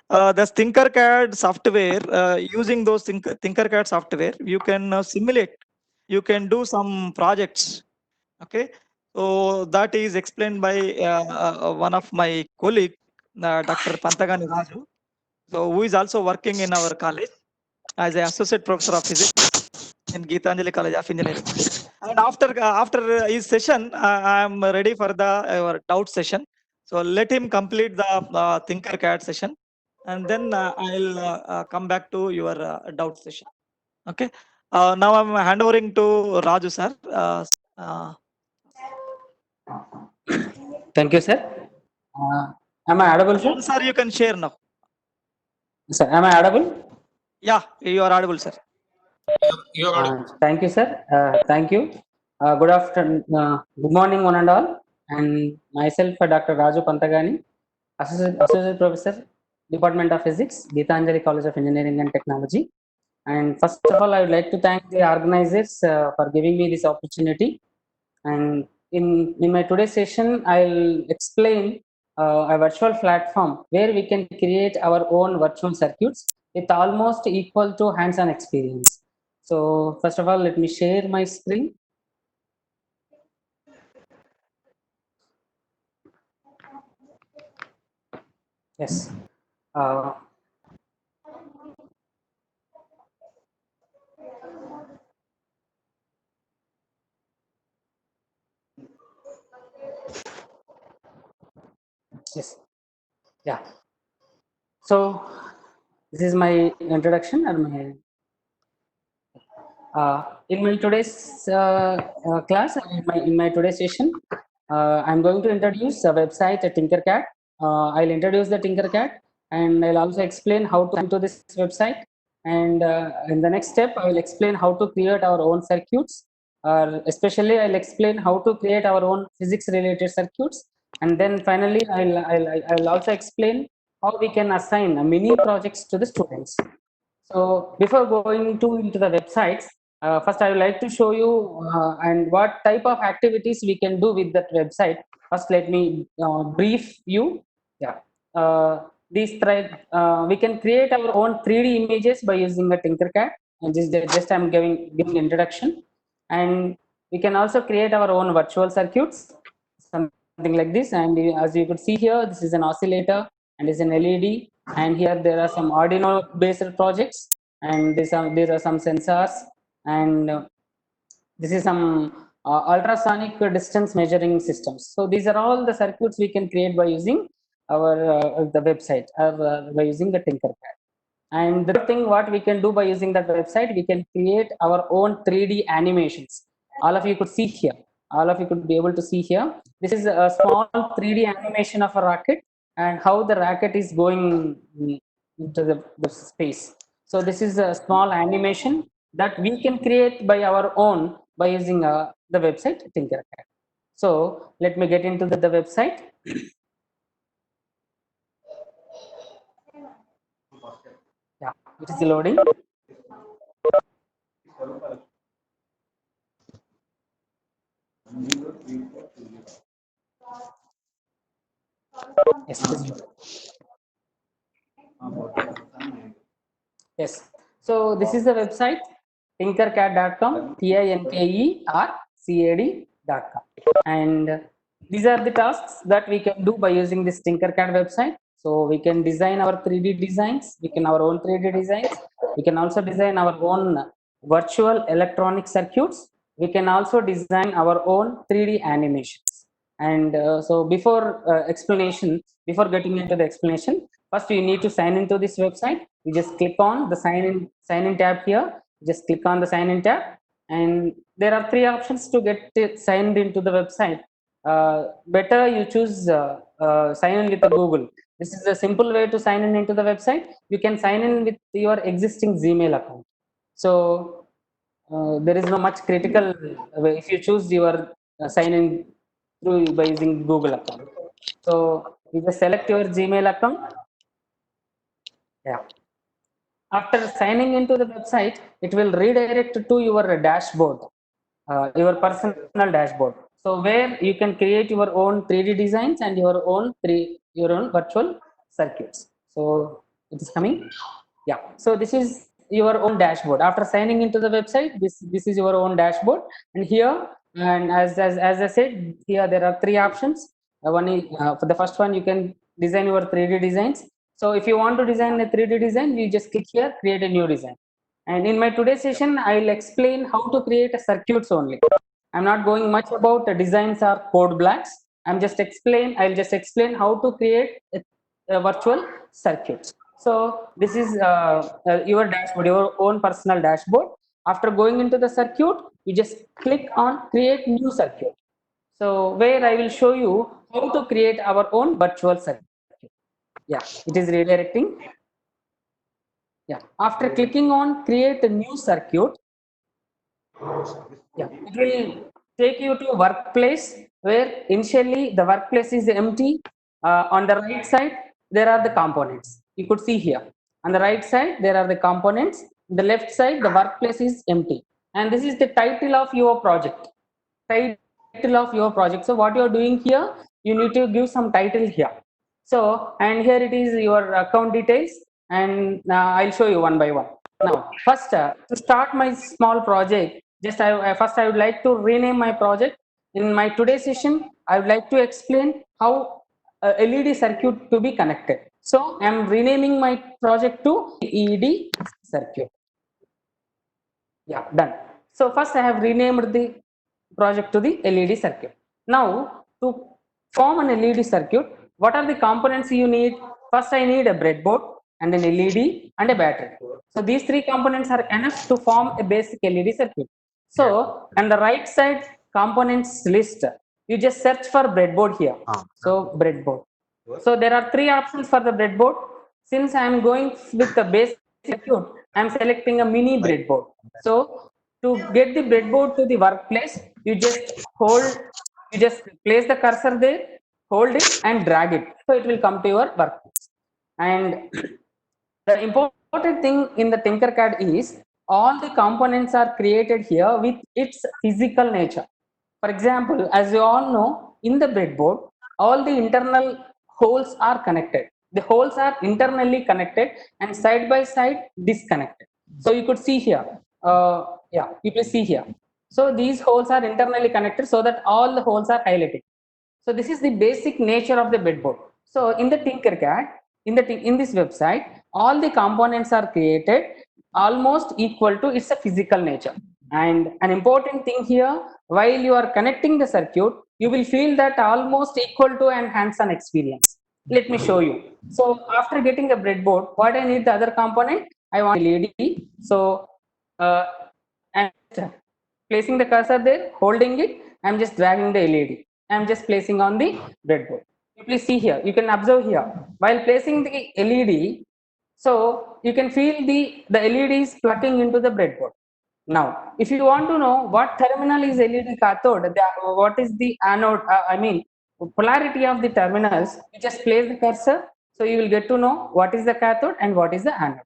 The ThinkerCAD software, using those ThinkerCAD software, you can simulate, you can do some projects. Okay, so that is explained by one of my colleague, Dr. Pantagani Raju, so who is also working in our college as an associate professor of physics in Geetanjali College of Engineering. And after his session, I am ready for the our doubt session. So let him complete the ThinkerCAD session, and then I'll come back to your doubt session. Okay. Now I'm handovering to Raju sir. Thank you, sir. Am I audible, sir? Sir, you can share now. Sir, am I audible? Yeah, you are audible, sir. Thank you, sir. Thank you. Good afternoon. Good morning, one and all. And myself, Dr. Raju Pantagani, Associate Professor, Department of Physics, Geetanjali College of Engineering and Technology. And first of all, I would like to thank the organizers for giving me this opportunity. And in my today's session, I'll explain a virtual platform where we can create our own virtual circuits with almost equal to hands-on experience. So first of all, let me share my screen. Yes. Yes. Yeah. So this is my introduction and my in my today's class, in my today's session, I'm going to introduce a website, a Tinkercad. I'll introduce the Tinkercad, and I'll also explain how to come to this website. And in the next step, I will explain how to create our own circuits. Especially, I'll explain how to create our own physics-related circuits. And then finally, I'll also explain how we can assign mini projects to the students. So before going into the websites, first I would like to show you and what type of activities we can do with that website. First, let me brief you. Yeah, we can create our own 3D images by using the Tinkercad. And just I'm giving introduction, and we can also create our own virtual circuits, something like this. And as you could see here, this is an oscillator and is an LED. And here there are some Arduino based projects, and there are some sensors, and this is some ultrasonic distance measuring systems. So these are all the circuits we can create by using our the website or by using the Tinkercad. And the thing what we can do by using that website, we can create our own 3D animations. All of you could see here. All of you could be able to see here. This is a small 3D animation of a rocket and how the rocket is going into the space. So this is a small animation that we can create by our own by using the website Tinkercad. So let me get into the website. Yeah, it is loading. Yes, please. Yes. So this is the website tinkercad.com, tinkercad.com, and these are the tasks that we can do by using this Tinkercad website. So we can design our 3D designs. We can our own 3D designs. We can also design our own virtual electronic circuits. We can also design our own 3D animations. And so before getting into the explanation, first you need to sign into this website. You just click on the sign in tab here. Just click on the sign in tab, and there are 3 options to get signed into the website. Better you choose sign in with the Google. This is a simple way to sign in into the website. You can sign in with your existing Gmail account. So there is no much critical if you choose your sign in through by using Google account. So you just select your Gmail account. Yeah. After signing into the website, it will redirect to your dashboard, your personal dashboard. So where you can create your own 3D designs and your own virtual circuits. So it is coming. Yeah. So this is your own dashboard. After signing into the website, this is your own dashboard. And here, and as I said, here there are 3 options. One is for the first one, you can design your 3D designs. So if you want to design a 3D design, you just click here, create a new design. And in my today's session, I'll explain how to create a circuits only. I'm not going much about the designs or code blocks. I'll just explain how to create a virtual circuits. So this is your dashboard, your own personal dashboard. After going into the circuit, you just click on create new circuit. So where I will show you how to create our own virtual circuit. Yeah, it is redirecting. Yeah, after clicking on create a new circuit, yeah, it will take you to workplace where initially the workplace is empty. On the right side, there are the components. You could see here. On the right side, there are the components. The left side, the workplace is empty. And this is the title of your project. So what you are doing here, you need to give some title here. So, and here it is your account details, and I'll show you one by one. Now, first to start my small project, first I would like to rename my project. In my today's session, I would like to explain how LED circuit to be connected. So I'm renaming my project to LED circuit. Yeah, done. So first I have renamed the project to the LED circuit. Now to form an LED circuit, what are the components you need? First I need a breadboard and an LED and a battery. So these three components are enough to form a basic LED circuit. So on the right side components list, you just search for breadboard here. So breadboard. So there are three options for the breadboard. Since I am going with the basic circuit, I am selecting a mini breadboard. So to get the breadboard to the workplace, you just place the cursor there, hold it and drag it. So it will come to your workplace. And the important thing in the Tinkercad is all the components are created here with its physical nature. For example, as you all know, in the breadboard, all the internal holes are connected. The holes are internally connected and side by side disconnected. So you could see here. Yeah, you can see here. So these holes are internally connected so that all the holes are highlighted. So this is the basic nature of the breadboard. So in the Tinkercad, in this website, all the components are created almost equal to its physical nature. And an important thing here, while you are connecting the circuit, you will feel that almost equal to an hands-on experience. Let me show you. So after getting a breadboard, what I need the other component? I want LED. So and placing the cursor there, holding it, I'm just dragging the LED. I'm just placing on the breadboard. You please see here. You can observe here. While placing the LED, so you can feel the LED is plugging into the breadboard. Now, if you want to know what terminal is LED cathode, what is the anode, polarity of the terminals, you just place the cursor. So you will get to know what is the cathode and what is the anode.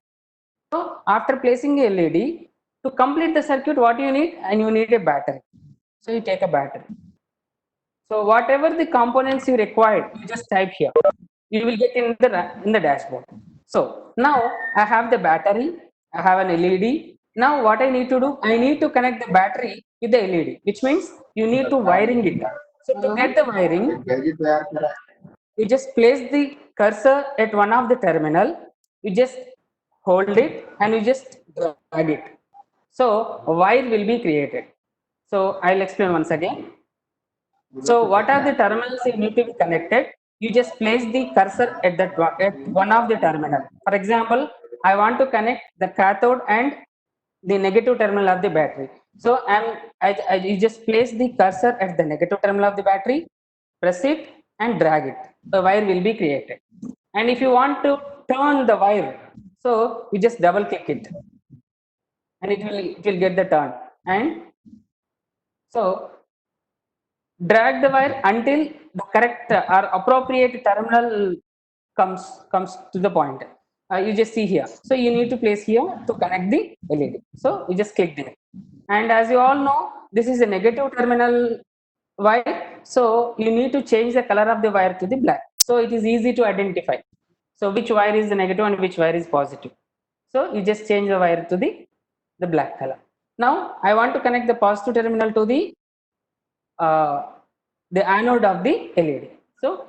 So after placing the LED, to complete the circuit, what you need? And you need a battery. So you take a battery. So whatever the components you require, you just type here. You will get in the dashboard. So now I have the battery. I have an LED. Now what I need to do? I need to connect the battery with the LED, which means you need to wiring it. So to get the wiring, you just place the cursor at one of the terminal. You just hold it and you just drag it. So a wire will be created. So I'll explain once again. So what are the terminals you need to be connected? You just place the cursor at one of the terminal. For example, I want to connect the cathode and the negative terminal of the battery. So you just place the cursor at the negative terminal of the battery, press it and drag it. The wire will be created. And if you want to turn the wire, so you just double click it and it will get the turn. And so drag the wire until the correct or appropriate terminal comes to the point. You just see here. So you need to place here to connect the LED. So you just click there. And as you all know, this is a negative terminal wire. So you need to change the color of the wire to the black. So it is easy to identify. So which wire is the negative and which wire is positive. So you just change the wire to the black color. Now I want to connect the positive terminal to the anode of the LED. So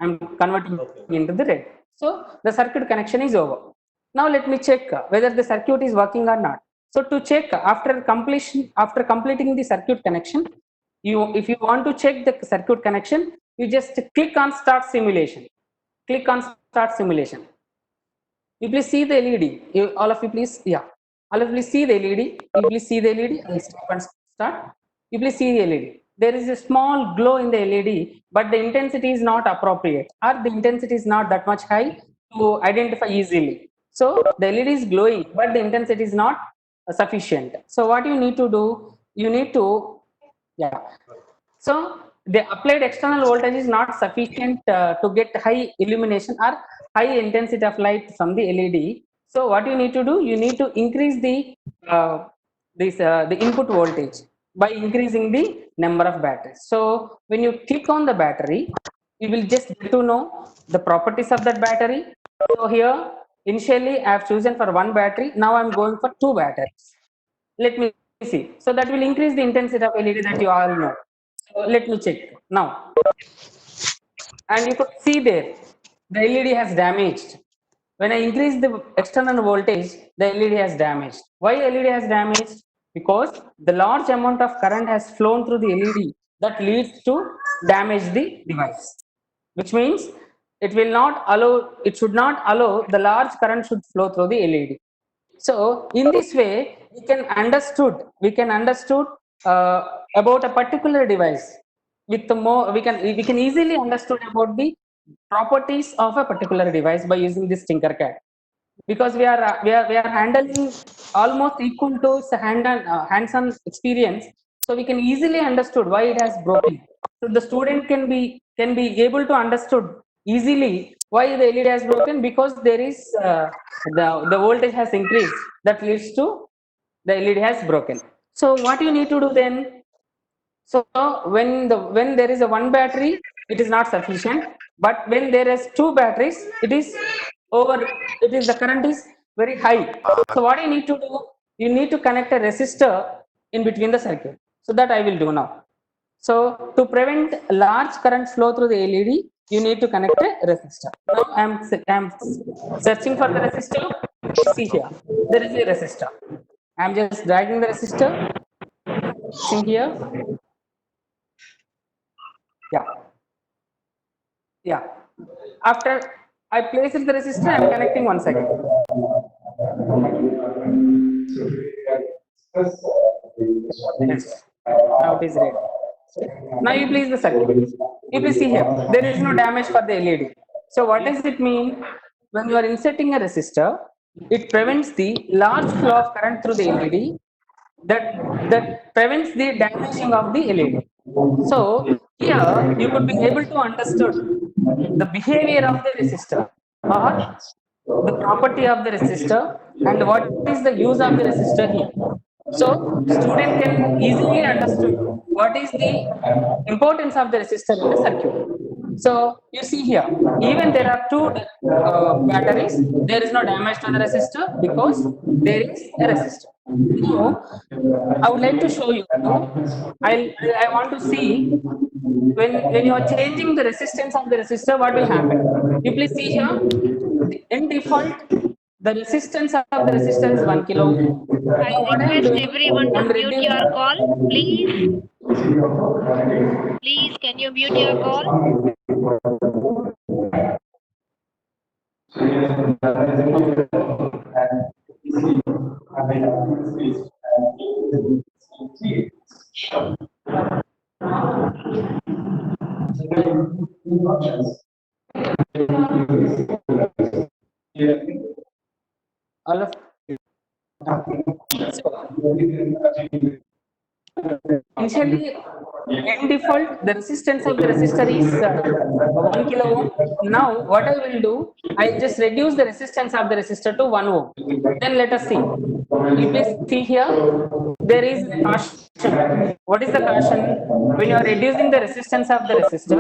I'm converting into the red. So the circuit connection is over. Now let me check whether the circuit is working or not. So to check after completing the circuit connection, if you want to check the circuit connection, you just click on start simulation. Click on start simulation. You please see the LED. All of you please, yeah. All of you please see the LED. You please see the LED. I'll stop and start. You please see the LED. There is a small glow in the LED, but the intensity is not appropriate, or the intensity is not that much high to identify easily. So the LED is glowing, but the intensity is not sufficient. So what you need to do? You need to, yeah. So the applied external voltage is not sufficient to get high illumination or high intensity of light from the LED. So what you need to do? You need to increase the input voltage by increasing the number of batteries. So when you click on the battery, you will just get to know the properties of that battery. So here initially I have chosen for one battery. Now I'm going for two batteries. Let me see. So that will increase the intensity of LED that you all know. So let me check now. And you could see there the LED has damaged. When I increase the external voltage, the LED has damaged. Why LED has damaged? Because the large amount of current has flown through the LED that leads to damage the device. Which means it will not allow, it should not allow the large current should flow through the LED. So in this way, we can understood about a particular device with the more we can easily understood about the properties of a particular device by using this Tinkercad, because we are handling almost equal to hands-on experience, so we can easily understood why it has broken. So the student can be able to understood easily why the LED has broken, because there is the voltage has increased that leads to the LED has broken. So what you need to do then? So when there is a one battery, it is not sufficient. But when there is two batteries, it is the current is very high. So what you need to do? You need to connect a resistor in between the circuit. So that I will do now. So to prevent large current flow through the LED, you need to connect a resistor. Now I'm searching for the resistor. See here, there is a resistor. I'm just dragging the resistor. See here. Yeah. After I place the resistor, I'm connecting once again. Yes. Now it is red. Now you place the circuit. You please see here, there is no damage for the LED. So what does it mean? When you are inserting a resistor, it prevents the large flow of current through the LED that prevents the damaging of the LED. So here you could be able to understand the behavior of the resistor or the property of the resistor and what is the use of the resistor here. So student can easily understand what is the importance of the resistor in the circuit. So you see here, even there are two batteries, there is no damage to the resistor because there is a resistor. Now, I would like to show you. I want to see when you are changing the resistance of the resistor, what will happen? You please see here. In default, the resistance of the resistor is 1 kilo. I request everyone to mute your call, please. Please, can you mute your call? All of initially, in default, the resistance of the resistor is 1 kilo ohm. Now, what I will do, I just reduce the resistance of the resistor to 1 ohm. Then let us see. You please see here, there is a caution. What is the caution? When you are reducing the resistance of the resistor,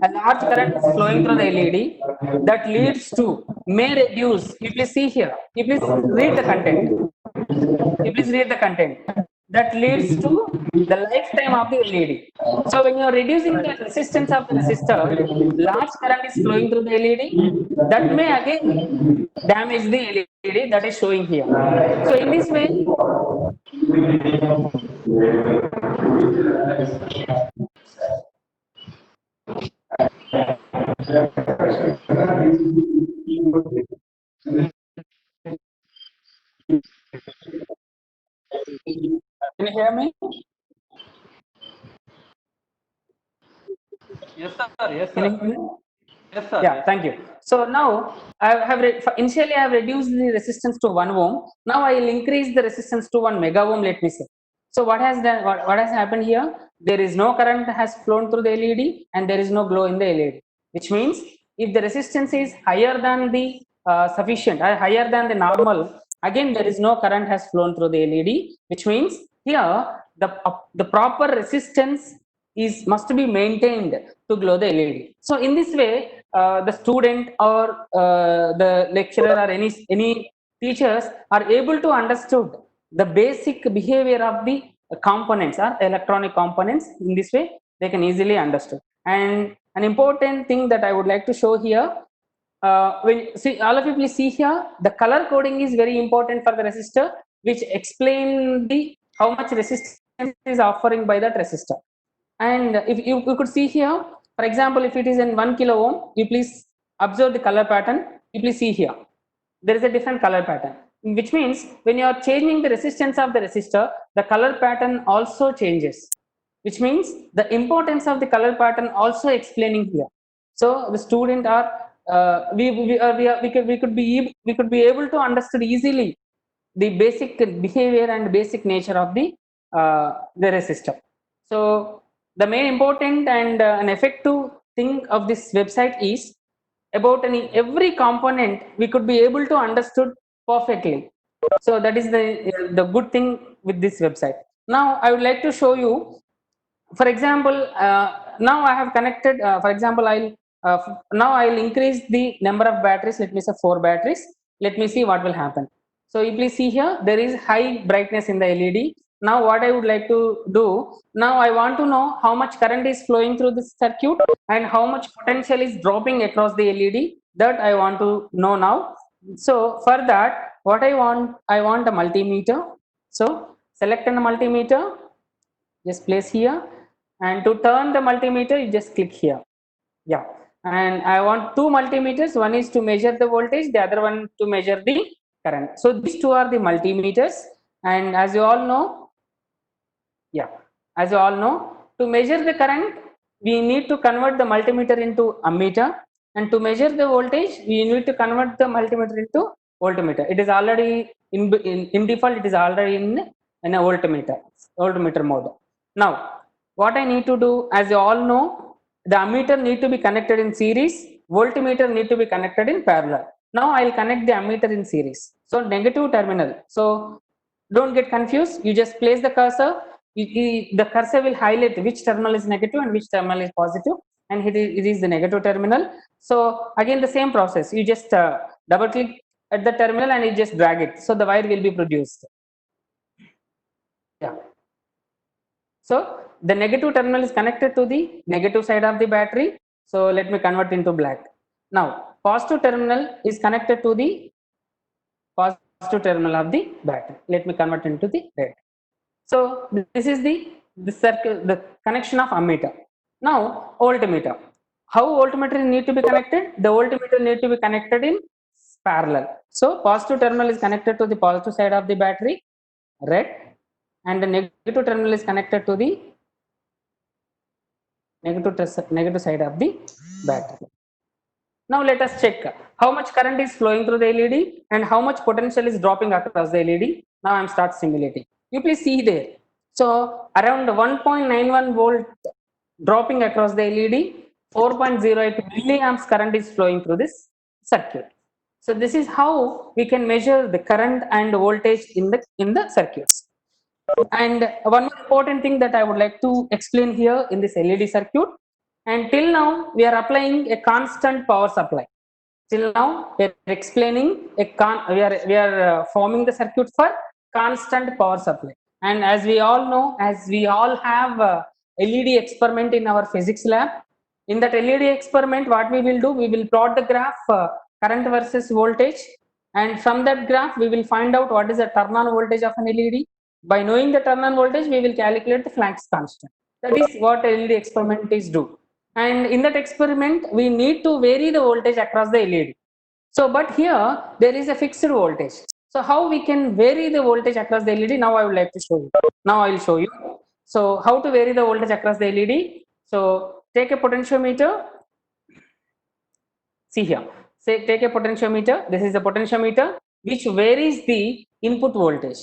a large current is flowing through the LED that leads to may reduce. You please see here. You please read the content. You please read the content. That leads to the lifetime of the LED. So when you are reducing the resistance of the resistor, large current is flowing through the LED that may again damage the LED that is showing here. So in this way, can you hear me? Yes, sir. Yes, Can you sir. hear me? Yes, sir. Yeah, thank you. So now I have initially I have reduced the resistance to 1 ohm. Now I will increase the resistance to 1 mega ohm, let me say. So what has done? What has happened here? There is no current has flown through the LED and there is no glow in the LED, which means if the resistance is higher than the sufficient or higher than the normal, again there is no current has flown through the LED, which means here the proper resistance is must be maintained to glow the LED. So in this way, the student or the lecturer or any teachers are able to understood the basic behavior of the components or electronic components. In this way, they can easily understood. And an important thing that I would like to show here, when see, all of you please see here, the color coding is very important for the resistor, which explain the how much resistance is offering by that resistor. And if you could see here, for example, if it is in 1 kilo ohm, you please observe the color pattern. You please see here, there is a different color pattern, which means when you are changing the resistance of the resistor, the color pattern also changes, which means the importance of the color pattern also explaining here. So the student are we could be able to understand easily the basic behavior and basic nature of the resistor. So the main important and an effective thing of this website is about every component we could be able to understood perfectly. So that is the good thing with this website. Now I would like to show you, for example, now I have connected, for example, now I'll increase the number of batteries. Let me say 4 batteries. Let me see what will happen. So you please see here, there is high brightness in the LED. Now what I would like to do, now I want to know how much current is flowing through this circuit and how much potential is dropping across the LED. That I want to know now. So for that, what I want a multimeter. So select a multimeter, just place here, and to turn the multimeter you just click here. Yeah, and I want 2 multimeters. One is to measure the voltage, the other one to measure the current. So these 2 are the multimeters. And as you all know, yeah, as you all know, to measure the current we need to convert the multimeter into ammeter, and to measure the voltage we need to convert the multimeter into voltmeter. It is already in default, it is already in a voltmeter mode. Now what I need to do, as you all know, the ammeter need to be connected in series, voltmeter need to be connected in parallel. Now I'll connect the ammeter in series. So negative terminal. So don't get confused, you just place the cursor. The cursor will highlight which terminal is negative and which terminal is positive, and it is the negative terminal. So again the same process, you just double click at the terminal and you just drag it, so the wire will be produced. Yeah, so the negative terminal is connected to the negative side of the battery. So let me convert into black. Now positive terminal is connected to the positive terminal of the battery. Let me convert into the red. So this is the circle, the connection of ammeter. Now voltmeter. How voltmeter need to be connected? The voltmeter need to be connected in parallel. So positive terminal is connected to the positive side of the battery, red, and the negative terminal is connected to the negative side of the battery. Now let us check how much current is flowing through the LED and how much potential is dropping across the LED. Now I am start simulating. You please see there. So around 1.91 volt dropping across the LED, 4.08 milliamps current is flowing through this circuit. So this is how we can measure the current and voltage in the circuits. And one more important thing that I would like to explain here in this LED circuit. And till now we are applying a constant power supply. Till now we are explaining we are forming the circuit for constant power supply. And as we all know, as we all have LED experiment in our physics lab, in that LED experiment what we will do, we will plot the graph current versus voltage, and from that graph we will find out what is the turn on voltage of an LED. By knowing the turn on voltage we will calculate the Planck's constant. That is what LED experiment is do. And in that experiment we need to vary the voltage across the LED. So but here there is a fixed voltage. So how we can vary the voltage across the LED? Now I would like to show you. Now I will show you. So how to vary the voltage across the LED? So take a potentiometer. See here. Say take a potentiometer. This is a potentiometer which varies the input voltage.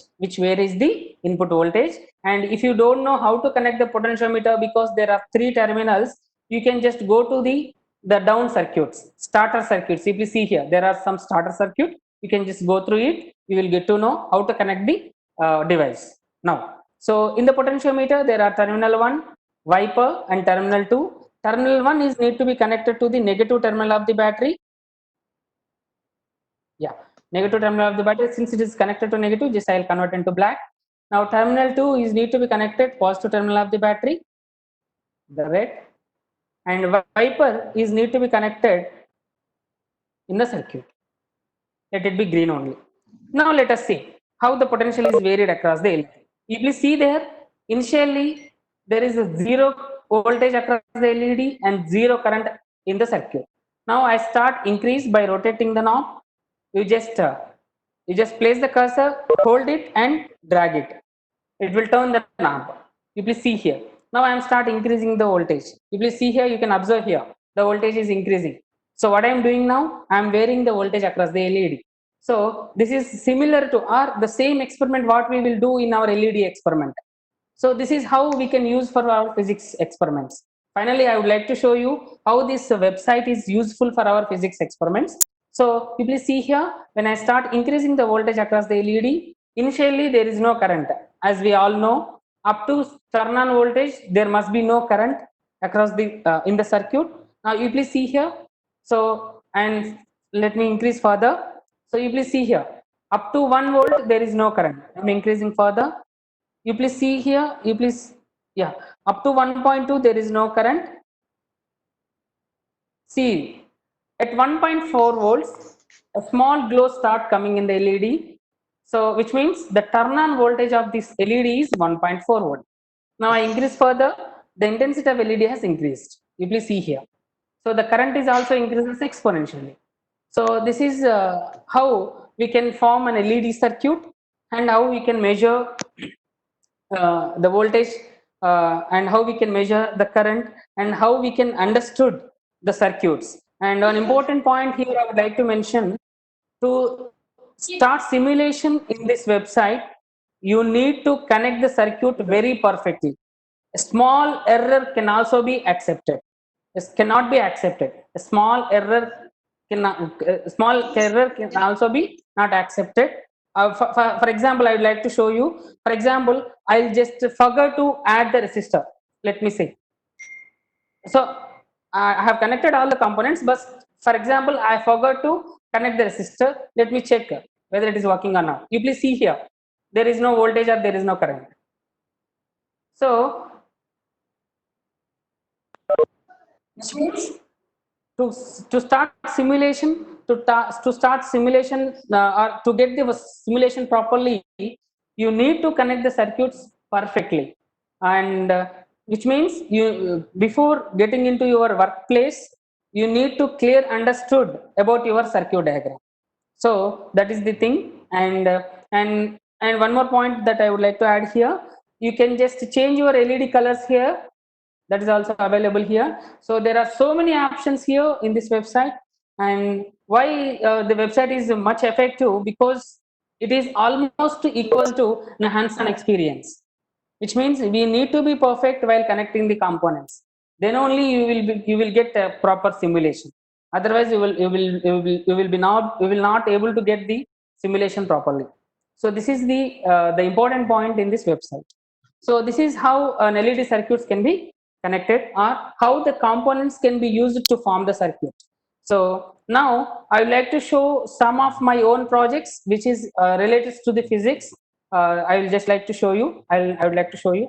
And if you don't know how to connect the potentiometer, because there are 3 terminals, you can just go to the down circuits, starter circuits. If you see here, there are some starter circuit. You can just go through it. You will get to know how to connect the device. Now, so in the potentiometer, there are terminal 1, wiper, and terminal 2. Terminal 1 is need to be connected to the negative terminal of the battery. Yeah, negative terminal of the battery. Since it is connected to negative, just I will convert into black. Now terminal 2 is need to be connected positive terminal of the battery, the red, and wiper is need to be connected in the circuit. Let it be green only. Now let us see how the potential is varied across the LED. You please see there, initially there is a zero voltage across the LED and zero current in the circuit. Now I start increase by rotating the knob. You just place the cursor, hold it and drag it. It will turn the knob. You please see here. Now I am start increasing the voltage. You please see here, you can observe here, the voltage is increasing. So what I am doing now, I am varying the voltage across the LED. So this is similar to or the same experiment what we will do in our LED experiment. So this is how we can use for our physics experiments. Finally, I would like to show you how this website is useful for our physics experiments. So you please see here, when I start increasing the voltage across the LED, initially there is no current. As we all know, up to turn on voltage, there must be no current across the in the circuit. Now you please see here. So, and let me increase further. So you please see here, up to 1 volt there is no current. I'm increasing further. You please see here, you please, yeah, up to 1.2 there is no current. See, at 1.4 volts a small glow start coming in the LED. So which means the turn on voltage of this LED is 1.4 volt. Now I increase further, the intensity of LED has increased. You please see here. So the current is also increases exponentially. So this is how we can form an LED circuit and how we can measure the voltage and how we can measure the current and how we can understood the circuits. And an important point here I would like to mention, to start simulation in this website, you need to connect the circuit very perfectly. A small error can also be accepted. This cannot be accepted. A small error can also be not accepted. For example, I would like to show you. For example, I'll just forget to add the resistor. Let me see. So I have connected all the components, but for example, I forgot to connect the resistor. Let me check whether it is working or not. You please see here, there is no voltage or there is no current. So which means to start simulation, to start simulation or to get the simulation properly, you need to connect the circuits perfectly. And which means you, before getting into your workplace, you need to clear understood about your circuit diagram. So that is the thing. And one more point that I would like to add here, you can just change your LED colors here. That is also available here. So there are so many options here in this website. And why the website is much effective, because it is almost equal to a hands-on experience, which means we need to be perfect while connecting the components. Then only you will get a proper simulation. Otherwise you will not able to get the simulation properly. So this is the important point in this website. So this is how an LED circuits can be connected, or how the components can be used to form the circuit. So now I would like to show some of my own projects which is related to the physics. I will just like to show you. I would like to show you.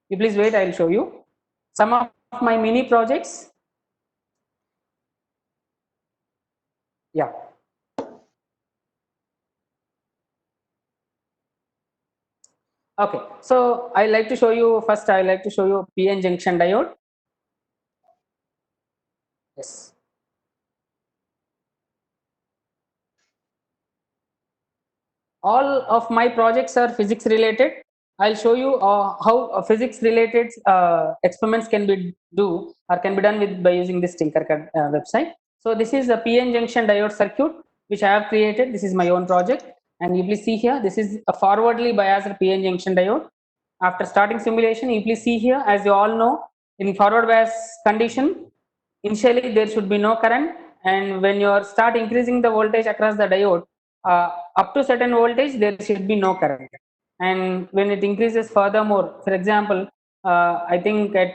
You please wait, I will show you some of my mini projects. Yeah. Okay, so I like to show you, first I like to show you PN junction diode. Yes. All of my projects are physics related. I'll show you how physics related experiments can be can be done with by using this Tinkercad website. So this is a PN junction diode circuit which I have created. This is my own project, and you please see here, this is a forwardly biased PN junction diode. After starting simulation, you please see here, as you all know, in forward bias condition, initially there should be no current, and when you start increasing the voltage across the diode, up to certain voltage there should be no current. And when it increases furthermore, for example, I think at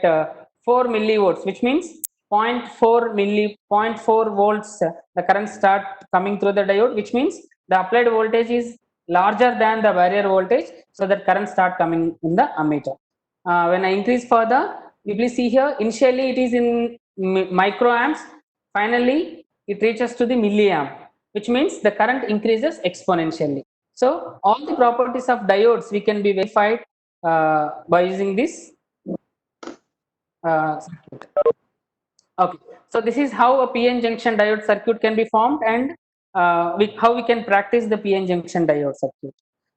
4 millivolts, which means 0.4 volts, the current start coming through the diode, which means the applied voltage is larger than the barrier voltage, so that current start coming in the ammeter. When I increase further, you please see here, initially it is in microamps. Finally it reaches to the milliamp, which means the current increases exponentially. So all the properties of diodes we can be verified by using this circuit. Okay, so this is how a PN junction diode circuit can be formed, and how we can practice the PN junction diode circuit.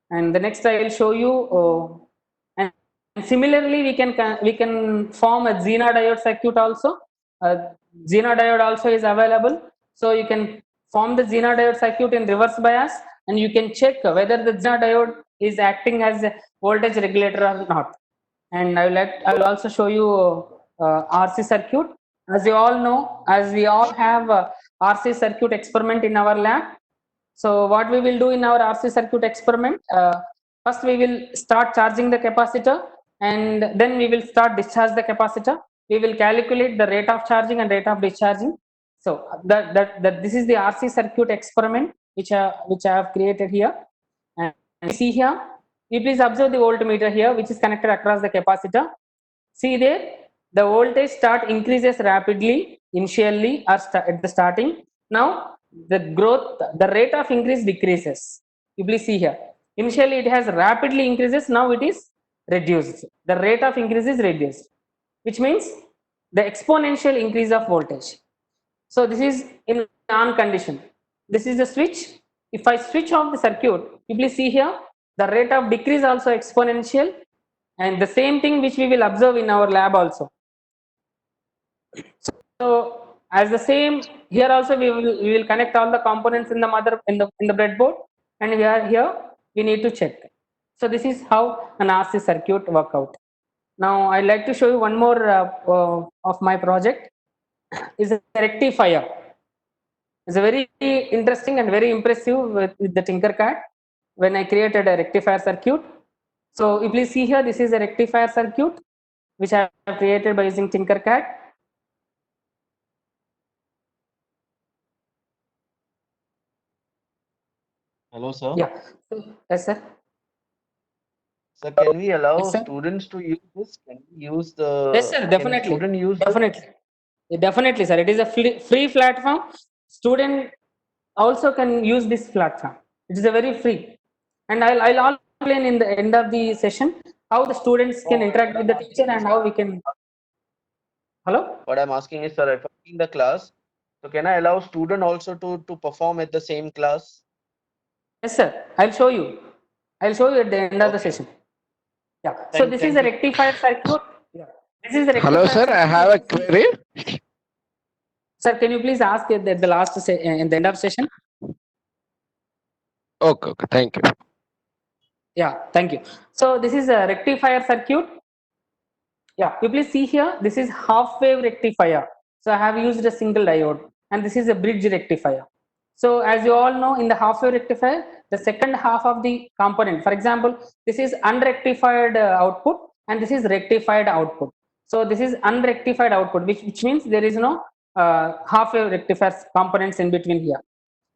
And the next I will show you. And similarly, we can form a Zener diode circuit also. Zener diode also is available, so you can form the Zener diode circuit in reverse bias, and you can check whether the Zener diode is acting as a voltage regulator or not. And I will also show you RC circuit. As you all know, as we all have RC circuit experiment in our lab. So what we will do in our RC circuit experiment, first we will start charging the capacitor, and then we will start discharge the capacitor. We will calculate the rate of charging and rate of discharging. So this is the RC circuit experiment which I have created here. And see here, you please observe the voltmeter here, which is connected across the capacitor. See there, the voltage start increases rapidly initially or at the starting. Now the rate of increase decreases. You please see here, initially it has rapidly increases, now it is reduced. The rate of increase is reduced, which means the exponential increase of voltage. So this is in on condition. This is the switch. If I switch off the circuit, you please see here, the rate of decrease also exponential, and the same thing which we will observe in our lab also. So as the same here also we will connect all the components in the breadboard, and here we need to check. So this is how an RC circuit work out. Now I'd like to show you one more of my project. Is a rectifier. It's a very interesting and very impressive with the Tinkercad when I created a rectifier circuit. So if you see here, this is a rectifier circuit which I have created by using Tinkercad. Hello, sir. Yeah. Yes, sir. Sir, can we allow Yes, sir. students to use this? Can we use the? Yes, sir. Can a Definitely. student use Definitely. Definitely, sir. It is a free platform. Student also can use this platform. It is a very free, and I'll explain in the end of the session how the students can interact with the teacher and how we can. Hello. What I'm asking is, sir, if I'm in the class, so can I allow student also to perform at the same class? Yes, sir. I'll show you. I'll show you at the end of the session. Yeah. So this is a rectifier circuit. Yeah. This is the rectifier. Hello, sir. I have a query. Sir, can you please ask at the last in the end of session? Okay. Thank you. Yeah. Thank you. So this is a rectifier circuit. Yeah. You please see here. This is half wave rectifier. So I have used a single diode, and this is a bridge rectifier. So as you all know, in the half wave rectifier, the second half of the component, for example, this is unrectified output, and this is rectified output. So this is unrectified output, which means there is no half wave rectifier components in between here.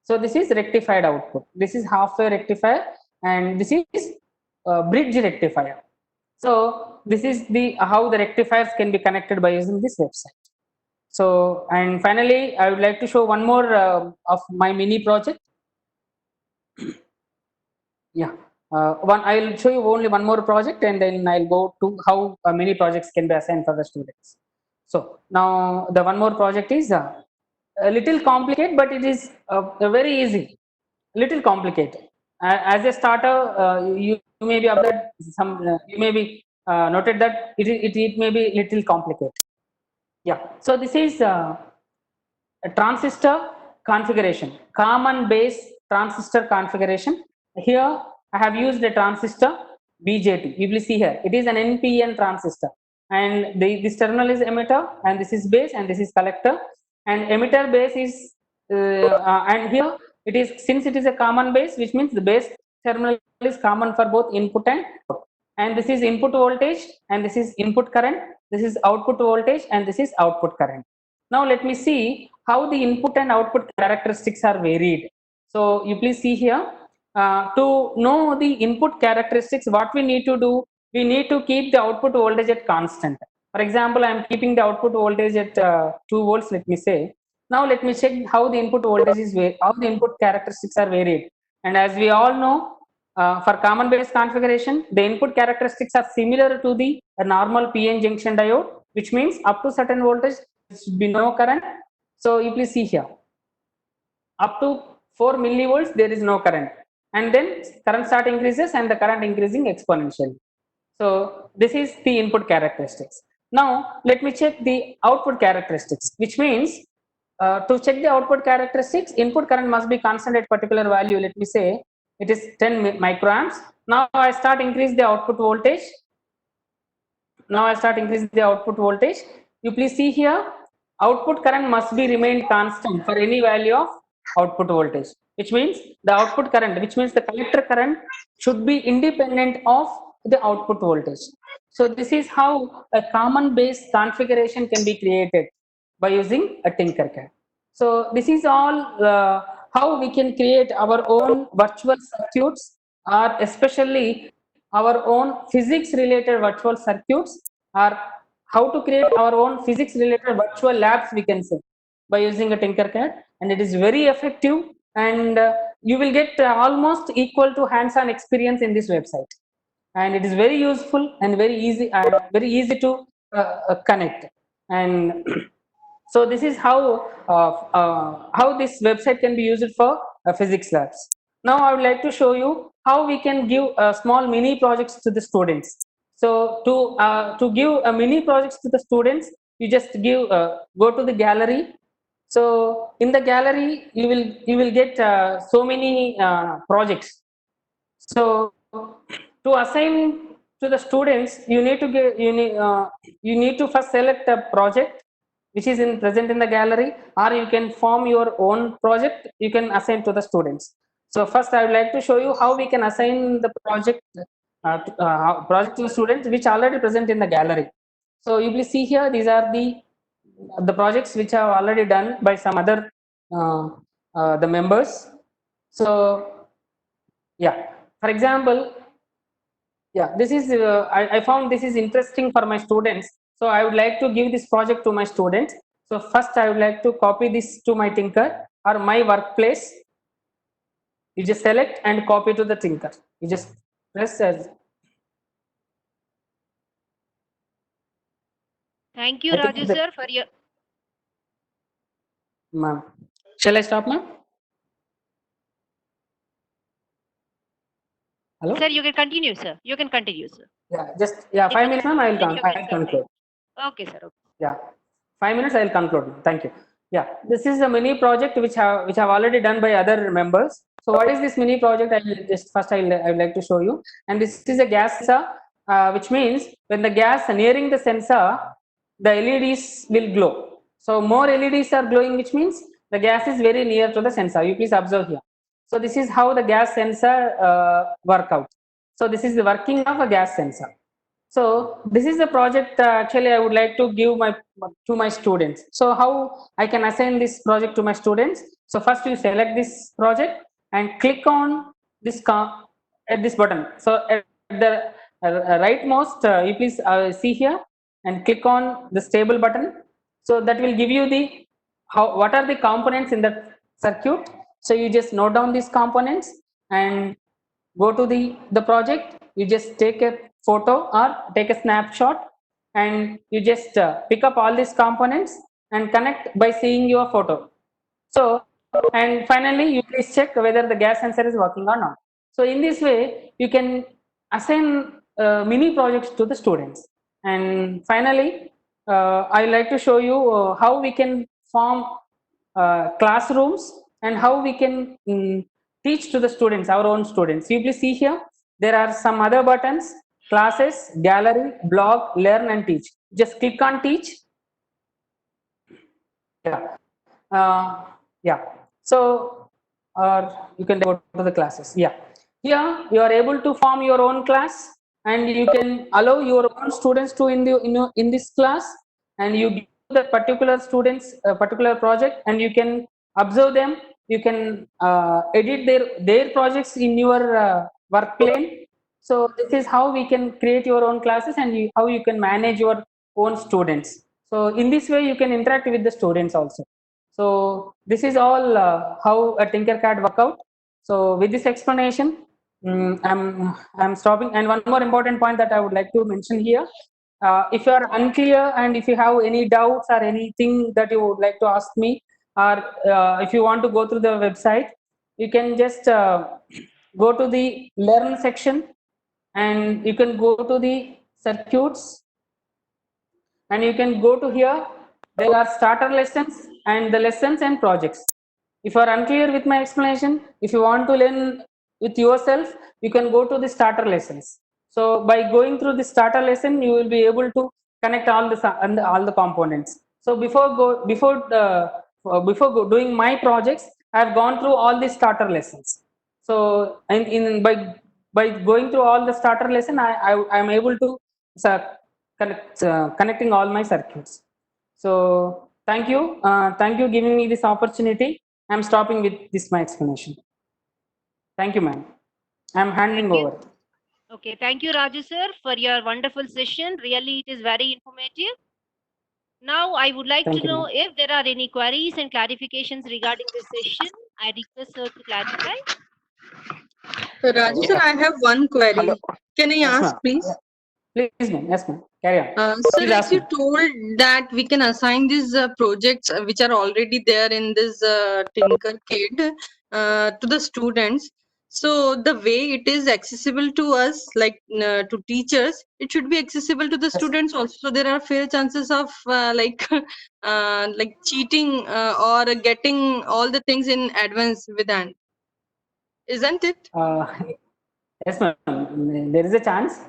So this is rectified output. This is half wave rectifier, and this is bridge rectifier. So this is the how the rectifiers can be connected by using this website. So, and finally, I would like to show one more of my mini project. Yeah, I'll show you only one more project, and then I'll go to how many projects can be assigned for the students. So now the one more project is a little complicated, but it is very easy. Little complicated. As a starter, you may be updated some. You may be noted that it may be little complicated. Yeah. So this is a transistor configuration, common base transistor configuration. Here I have used a transistor BJT. You will see here it is an NPN transistor, and this terminal is emitter, and this is base, and this is collector, and emitter base is and here it is, since it is a common base, which means the base terminal is common for both input and output. And this is input voltage, and this is input current, this is output voltage, and this is output current. Now let me see how the input and output characteristics are varied. So you please see here, to know the input characteristics, what we need to do, we need to keep the output voltage at constant. For example, I am keeping the output voltage at 2 volts, let me say. Now let me check how the input voltage is, how the input characteristics are varied. And as we all know, for common base configuration, the input characteristics are similar to the normal PN junction diode, which means up to certain voltage there should be no current. So you please see here, up to 4 millivolts there is no current, and then current start increases and the current increasing exponentially. So this is the input characteristics. Now let me check the output characteristics, which means to check the output characteristics, input current must be constant at particular value. Let me say it is 10 microamps. Now I start increase the output voltage. Now I start increasing the output voltage. You please see here, output current must be remained constant for any value of output voltage, which means the output current, which means the collector current should be independent of the output voltage. So this is how a common base configuration can be created by using a Tinkercad. So this is all how we can create our own virtual circuits, or especially our own physics related virtual circuits, or how to create our own physics related virtual labs, we can say, by using a Tinkercad. And it is very effective, and you will get almost equal to hands-on experience in this website, and it is very useful and very easy to connect. And so this is how this website can be used for physics labs. Now I would like to show you how we can give small mini projects to the students. So to give a mini projects to the students, you just give go to the gallery. So in the gallery you will get so many projects. So to assign to the students, you need to get you need to first select a project which is present in the gallery, or you can form your own project, you can assign to the students. So first I would like to show you how we can assign the project to the students which already present in the gallery. So you will see here, these are the projects which are already done by some other the members. So yeah, for example, yeah, this is I found this is interesting for my students, so I would like to give this project to my students. So first I would like to copy this to my Tinker or my workplace. You just select and copy to the Tinker. You just press as. Thank you, Raju sir, for your. Ma'am, shall I stop, ma'am? Hello? Sir, you can continue, sir. You can continue, sir. Yeah, just 5 minutes, ma'am. I will conclude. Okay, sir. Okay. Yeah, 5 minutes. I will conclude. Thank you. Yeah, this is a mini project which have already done by other members. So what is this mini project? I will just first I would like to show you. And this is a gas sensor, which means when the gas nearing the sensor, the LEDs will glow. So more LEDs are glowing, which means the gas is very near to the sensor. You please observe here. So this is how the gas sensor work out. So this is the working of a gas sensor. So this is the project actually I would like to give to my students. So how I can assign this project to my students? So first you select this project and click on this at this button. So at the rightmost, you please see here and click on the stable button. So that will give you the what are the components in the circuit. So you just note down these components and go to the project. You just take a photo or take a snapshot, and you just pick up all these components and connect by seeing your photo. So and finally you please check whether the gas sensor is working or not. So in this way you can assign mini projects to the students. And finally I like to show you how we can form classrooms and how we can teach to the students, our own students. You please see here, there are some other buttons: classes, gallery, blog, learn and teach. Just click on teach. Yeah. Yeah. So you can go to the classes. Yeah. Here you are able to form your own class, and you can allow your own students to in this class, and you give the particular students a particular project, and you can observe them. You can edit their projects in your work plane. So this is how we can create your own classes, and how you can manage your own students. So in this way you can interact with the students also. So this is all how a Tinkercad work out. So with this explanation, I'm stopping. And one more important point that I would like to mention here. If you are unclear and if you have any doubts or anything that you would like to ask me, or if you want to go through the website, you can just go to the learn section and you can go to the circuits and you can go to here. There are starter lessons and the lessons and projects. If you are unclear with my explanation, if you want to learn with yourself, you can go to the starter lessons. So by going through the starter lesson, you will be able to connect all the components. So before doing my projects, I have gone through all the starter lessons. So by going through all the starter lesson, I am able to connecting all my circuits. So thank you giving me this opportunity. I'm stopping with this my explanation. Thank you, ma'am. I'm handing over. Okay, thank you, Raju sir, for your wonderful session. Really, it is very informative. Now, I would like Thank to you, know ma'am. if there are any queries and clarifications regarding this session. I request sir to clarify. Raju sir, I have one query. Hello. Can I Yes, ask, ma'am. please? Please, ma'am. Yes, ma'am. Carry on. Sir, Please as ask you me. told that we can assign these projects which are already there in this Tinkercad to the students. So the way it is accessible to us, like to teachers, it should be accessible to the students also. So there are fair chances of like cheating or getting all the things in advance with hand, isn't it? Yes, ma'am. There is a chance,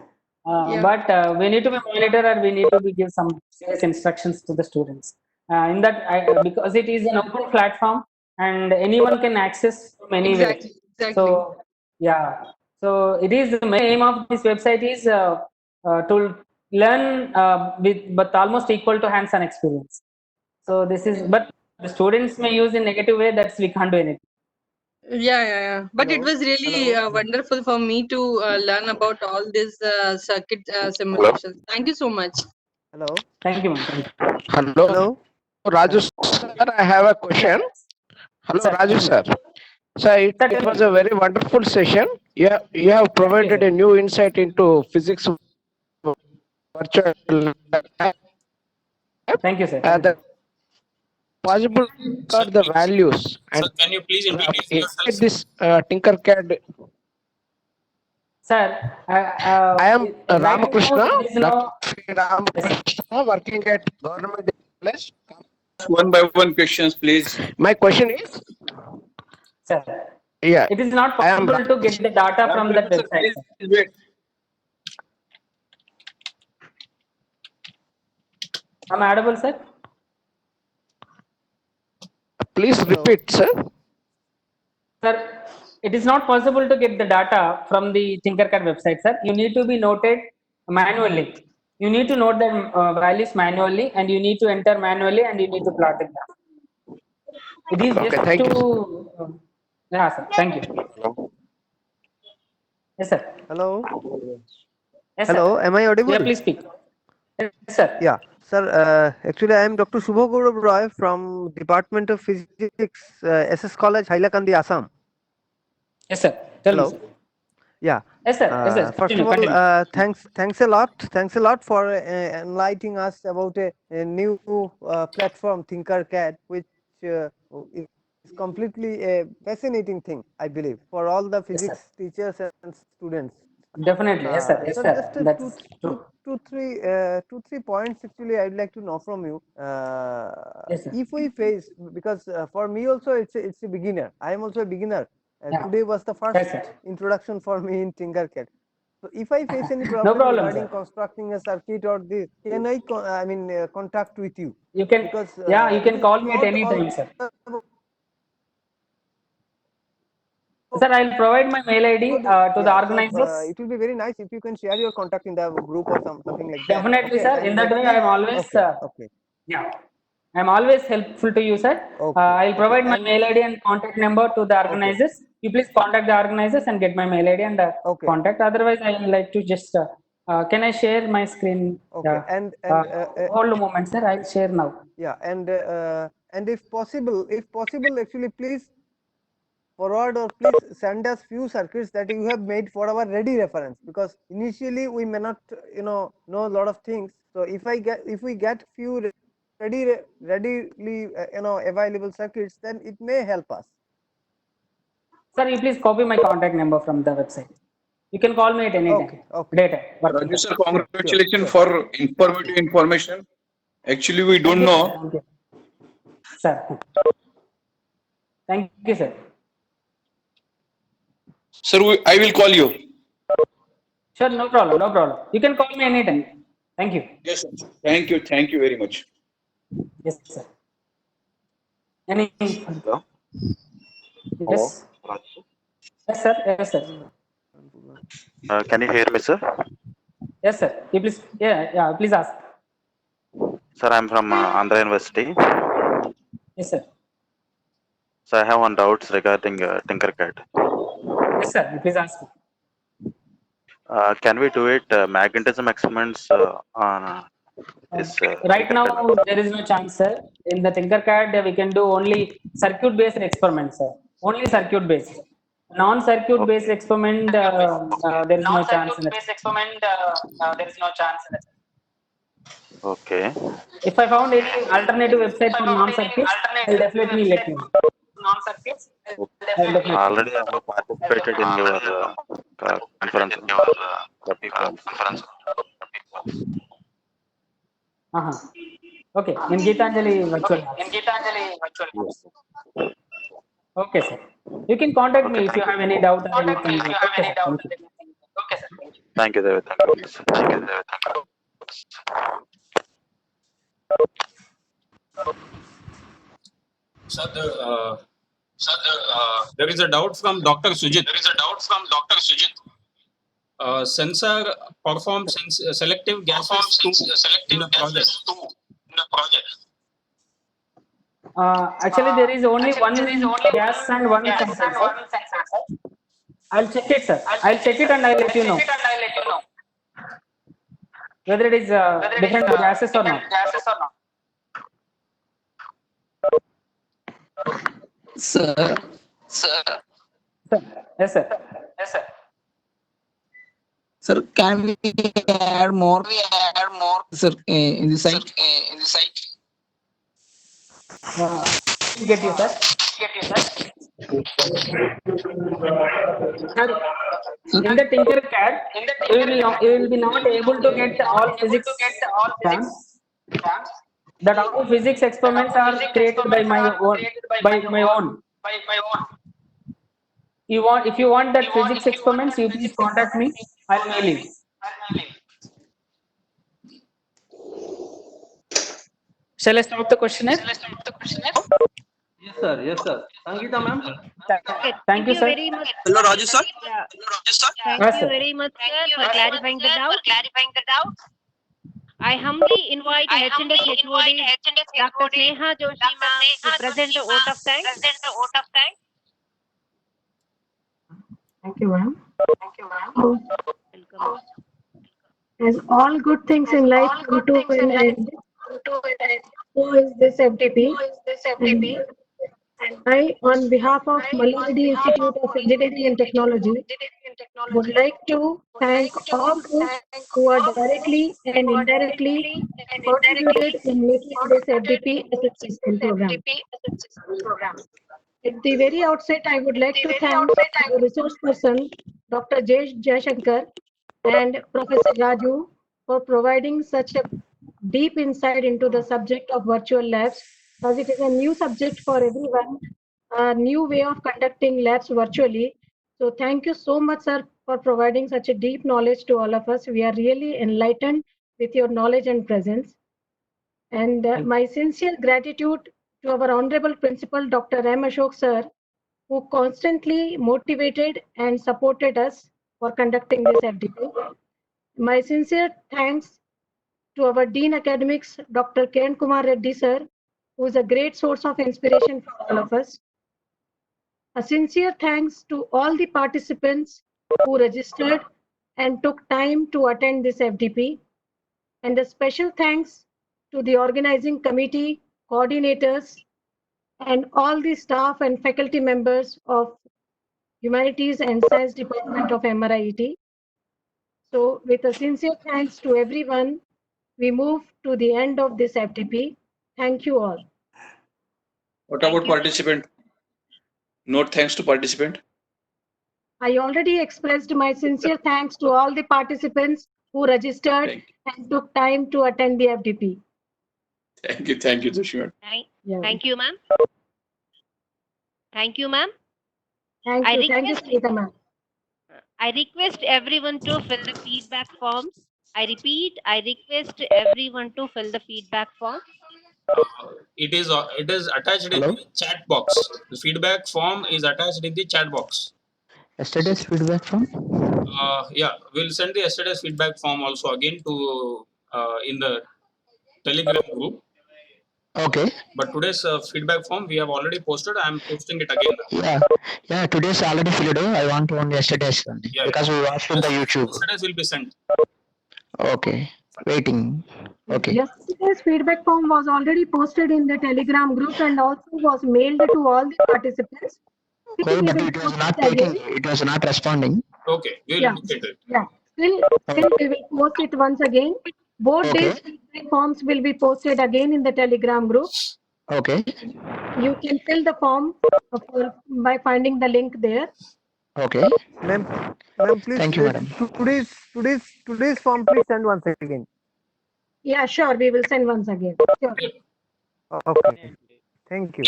Yeah. but we need to be monitor and we need to be give some serious instructions to the students. In that, because it is an open platform and anyone can access from anywhere. Exactly. So yeah, so it is the main aim of this website is to learn but almost equal to hands-on experience. So this is, but the students may use in negative way. That's we can't do anything. Yeah. But it Hello? was really Hello? wonderful for me to learn about all these circuit Hello. simulations. Thank you so much. Hello? Thank you, ma'am. Thank you. Hello. Hello? Raju sir, I have a question. Hello, Sir, Raju yes, sir. ma'am. Sir, it Sir, tell was me. a very wonderful session. You have provided sir. a new insight into physics virtual lab. Thank you, sir. Thank The you. possible are the values and Can you please introduce yourself? this Tinkercad. Sir, I am right now Ramakrishna, there is no. Dr. Yes, sir. Ramakrishna, working at Government College. One by one questions, please. My question is, Sir, yeah, it is not I am possible to get the data from that Ramakrishna sir, website, please sir. wait. Am I audible, sir? please Hello? repeat, sir. Sir, it is not possible to get the data from the Tinkercad website, sir. You need to be noted manually. You need to note the values manually and you need to enter manually and you need to plot it down. It is Okay, just thank you. to, yeah, sir. Thank you. Yes, sir. Hello? Yes, Hello? sir. Am I audible? Yeah, please speak. Yes, sir. Yeah. Sir, actually I am Dr. Shubho Gaurav Roy from Department of Physics, SS College, Hailakandi, Assam. Yes, sir. Tell me, Hello? sir. Yeah. Yes, sir. Yes, sir. First of Continue. all, thanks a lot for enlightening us about a new platform, Tinkercad, which is completely a fascinating thing, I believe, for all the Yes, sir. physics teachers and students. Definitely. Yes, sir. Yes, So sir. just That's true. two, three points actually I'd like to know from you. Yes, sir. If we face, because for me also it's a beginner. I am also a beginner. Yeah. Today was the first Yes, sir. introduction for me in Tinkercad. So if I face any No problem problem, regarding sir. constructing a circuit or this, can I contact with you? You can, Because yeah, you it can is call me at not any all. time, sir. Sir, I'll provide my mail ID to the Yeah, so organizers. it will be very nice if you can share your contact in the group or something like that. Definitely, Okay, sir. In and that way, please, I'm always, okay, yeah, I'm always helpful to you, sir. I'll provide my and mail ID and contact number to the okay, organizers. You please contact the organizers and get my mail ID and okay, contact. Otherwise, I would like to just, can I share my screen? okay, and Hold a moment, sir. I'll share now. yeah, and and if possible, actually please forward or please send us few circuits that you have made for our ready reference, because initially we may not know a lot of things. So if we get few readily available circuits, then it may help us. Sir, you please copy my contact number from the website. You can call me at any time. Okay. Data. Raju sir, congratulations for informative information. Actually, we don't know. Sir. Thank you, sir. Sir, I will call you. Sure, no problem. You can call me anytime. Thank you. Yes, sir. Thank you very much. Yes, sir. Any? Hello. Yes. Yes, sir. Can you hear me, sir? Yes, sir. You please, please ask. Sir, I'm from Andhra University. Yes, sir. So I have one doubts regarding Tinkercad. Yes, sir. You please ask. Can we do it magnetism experiments on this? Right now, there is no chance, sir. In the Tinkercad, we can do only circuit-based experiments, sir. Only circuit-based. Non-circuit-based experiment, there is no chance in it. Okay. If I found any alternative website for non-circuits, I'll definitely let you know. Already I have participated in your conference. Okay. In Geetanjali virtual. Yes. Okay, sir. You can contact me if you have any doubt or anything. Okay, sir. Thank you, David. Thank you. Sir, there is a doubt from Dr. Sujit. Sensor performs selective gases in a project. Actually, there is only one gas and one sensor, sir. I'll check it, sir. I'll check it and I'll let you know whether it is different gases or not. Sir. Yes, sir. Sir, can we add more? Sir, in the site. Get you, sir. In the Tinkercad, you will be not able to get all physics terms. That all physics experiments are created by my own. If you want that physics experiments, you please contact me. I'll mail you. Shall I stop the questionnaire? Yes, sir. Sangeeta, ma'am. Thank you, sir. Very much. Hello, Raju sir. Yeah. Yes, Thank you sir. very much, sir, for clarifying the doubt. I humbly invite HNDS HOD Dr. Sneha Joshi ma'am to present a vote of thanks. Thank you, ma'am. Welcome. As all good things in life come to an end, so is this FDP. And I, on behalf of Mallavadi Institute of Engineering and Technology, would like to thank all those who are directly and indirectly contributed in making this FDP a successful program. At the very outset, I would like to thank the resource person, Dr. Jaishankar and Professor Raju for providing such a deep insight into the subject of virtual labs, as it is a new subject for everyone, a new way of conducting labs virtually. So thank you so much, sir, for providing such a deep knowledge to all of us. We are really enlightened with your knowledge and presence. And my sincere gratitude to our Honorable Principal, Dr. M. Ashok, sir, who constantly motivated and supported us for conducting this FDP. My sincere thanks to our Dean Academics, Dr. Kiran Kumar Reddy, sir, who is a great source of inspiration for all of us. A sincere thanks to all the participants who registered and took time to attend this FDP. And a special thanks to the organizing committee, coordinators, and all the staff and faculty members of Humanities and Science Department of MRIT. So with a sincere thanks to everyone, we move to the end of this FTP. Thank you all. What about participant? Note thanks to participant. I already expressed my sincere thanks to all the participants who registered and took time to attend the FDP. Thank you, Joshi. Thank you, ma'am. Thank you, ma'am. Thank you, Sunita ma'am. I request everyone to fill the feedback forms. I repeat, I request everyone to fill the feedback form. It is attached in the chat box. The feedback form is attached in the chat box. Yesterday's feedback from? Yeah, we'll send the yesterday's feedback form also again to in the Telegram group. Okay. But today's feedback form we have already posted. I am posting it again. Yeah. Today's already filled. I want to on yesterday's only because we watched in the YouTube. Yesterday's will be sent. Okay. Waiting. Okay. Yesterday's feedback form was already posted in the Telegram group and also was mailed to all the participants. Oh, but it was not taking. It was not responding. Okay, we'll look at it. Yeah. Still we will post it once again. Both days feedback forms will be posted again in the Telegram group. Okay. You can fill the form by finding the link there. Okay. Ma'am, please. Thank you, madam. Today's form, please send once again. Yeah, sure. We will send once again. Sure. Okay. Thank you.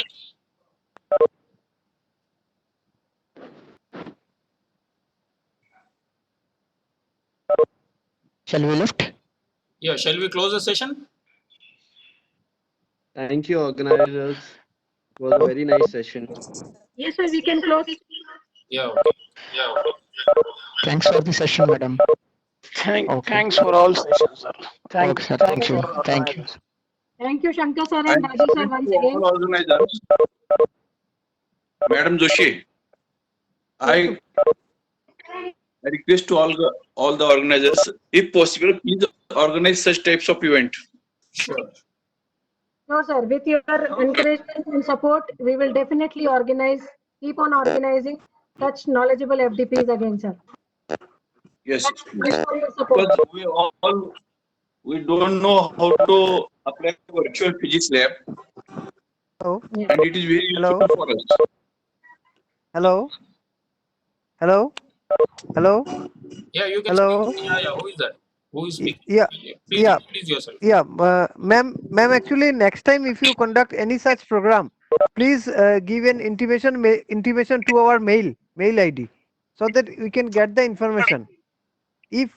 Shall we lift? Yeah, shall we close the session? Thank you, organizers. It was a very nice session. Yes, sir. We can close. Yeah. Okay. Thanks for the session, madam. Thanks for all sessions, sir. Thank you. Thank you. Thank you, Shankar sir and Rajesh sir once again. All organizers. Madam Joshi, I request to all the organizers, if possible, please organize such types of event. Sure. No, sir. With your encouragement and support, we will definitely keep on organizing such knowledgeable FDPs again, sir. Yes. Thanks for your support. Because we don't know how to apply virtual physics lab. Hello. And it is very useful for us. Hello. Yeah, you can speak. Yeah. Who is that? Who is speaking? Please introduce yourself. Yeah, ma'am. Actually, next time if you conduct any such program, please give an intimation to our mail ID, so that we can get the information. If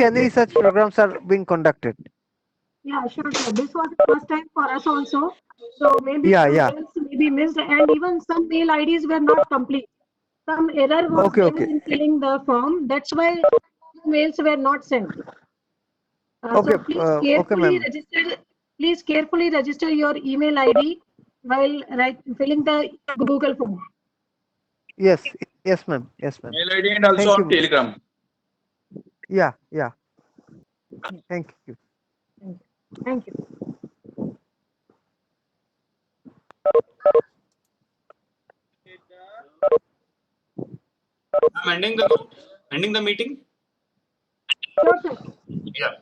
any such programs are being conducted. Yeah, sure, sir. This was the first time for us also. So maybe mails may be missed, and even some mail IDs were not complete. Some error was there in filling the form. That's why mails were not sent. So please carefully register your email ID while filling the Google form. Yes, ma'am. Mail ID and also on Telegram. Yeah. Thank you. Thank you. I'm ending the meeting. Sure, sir. Yeah.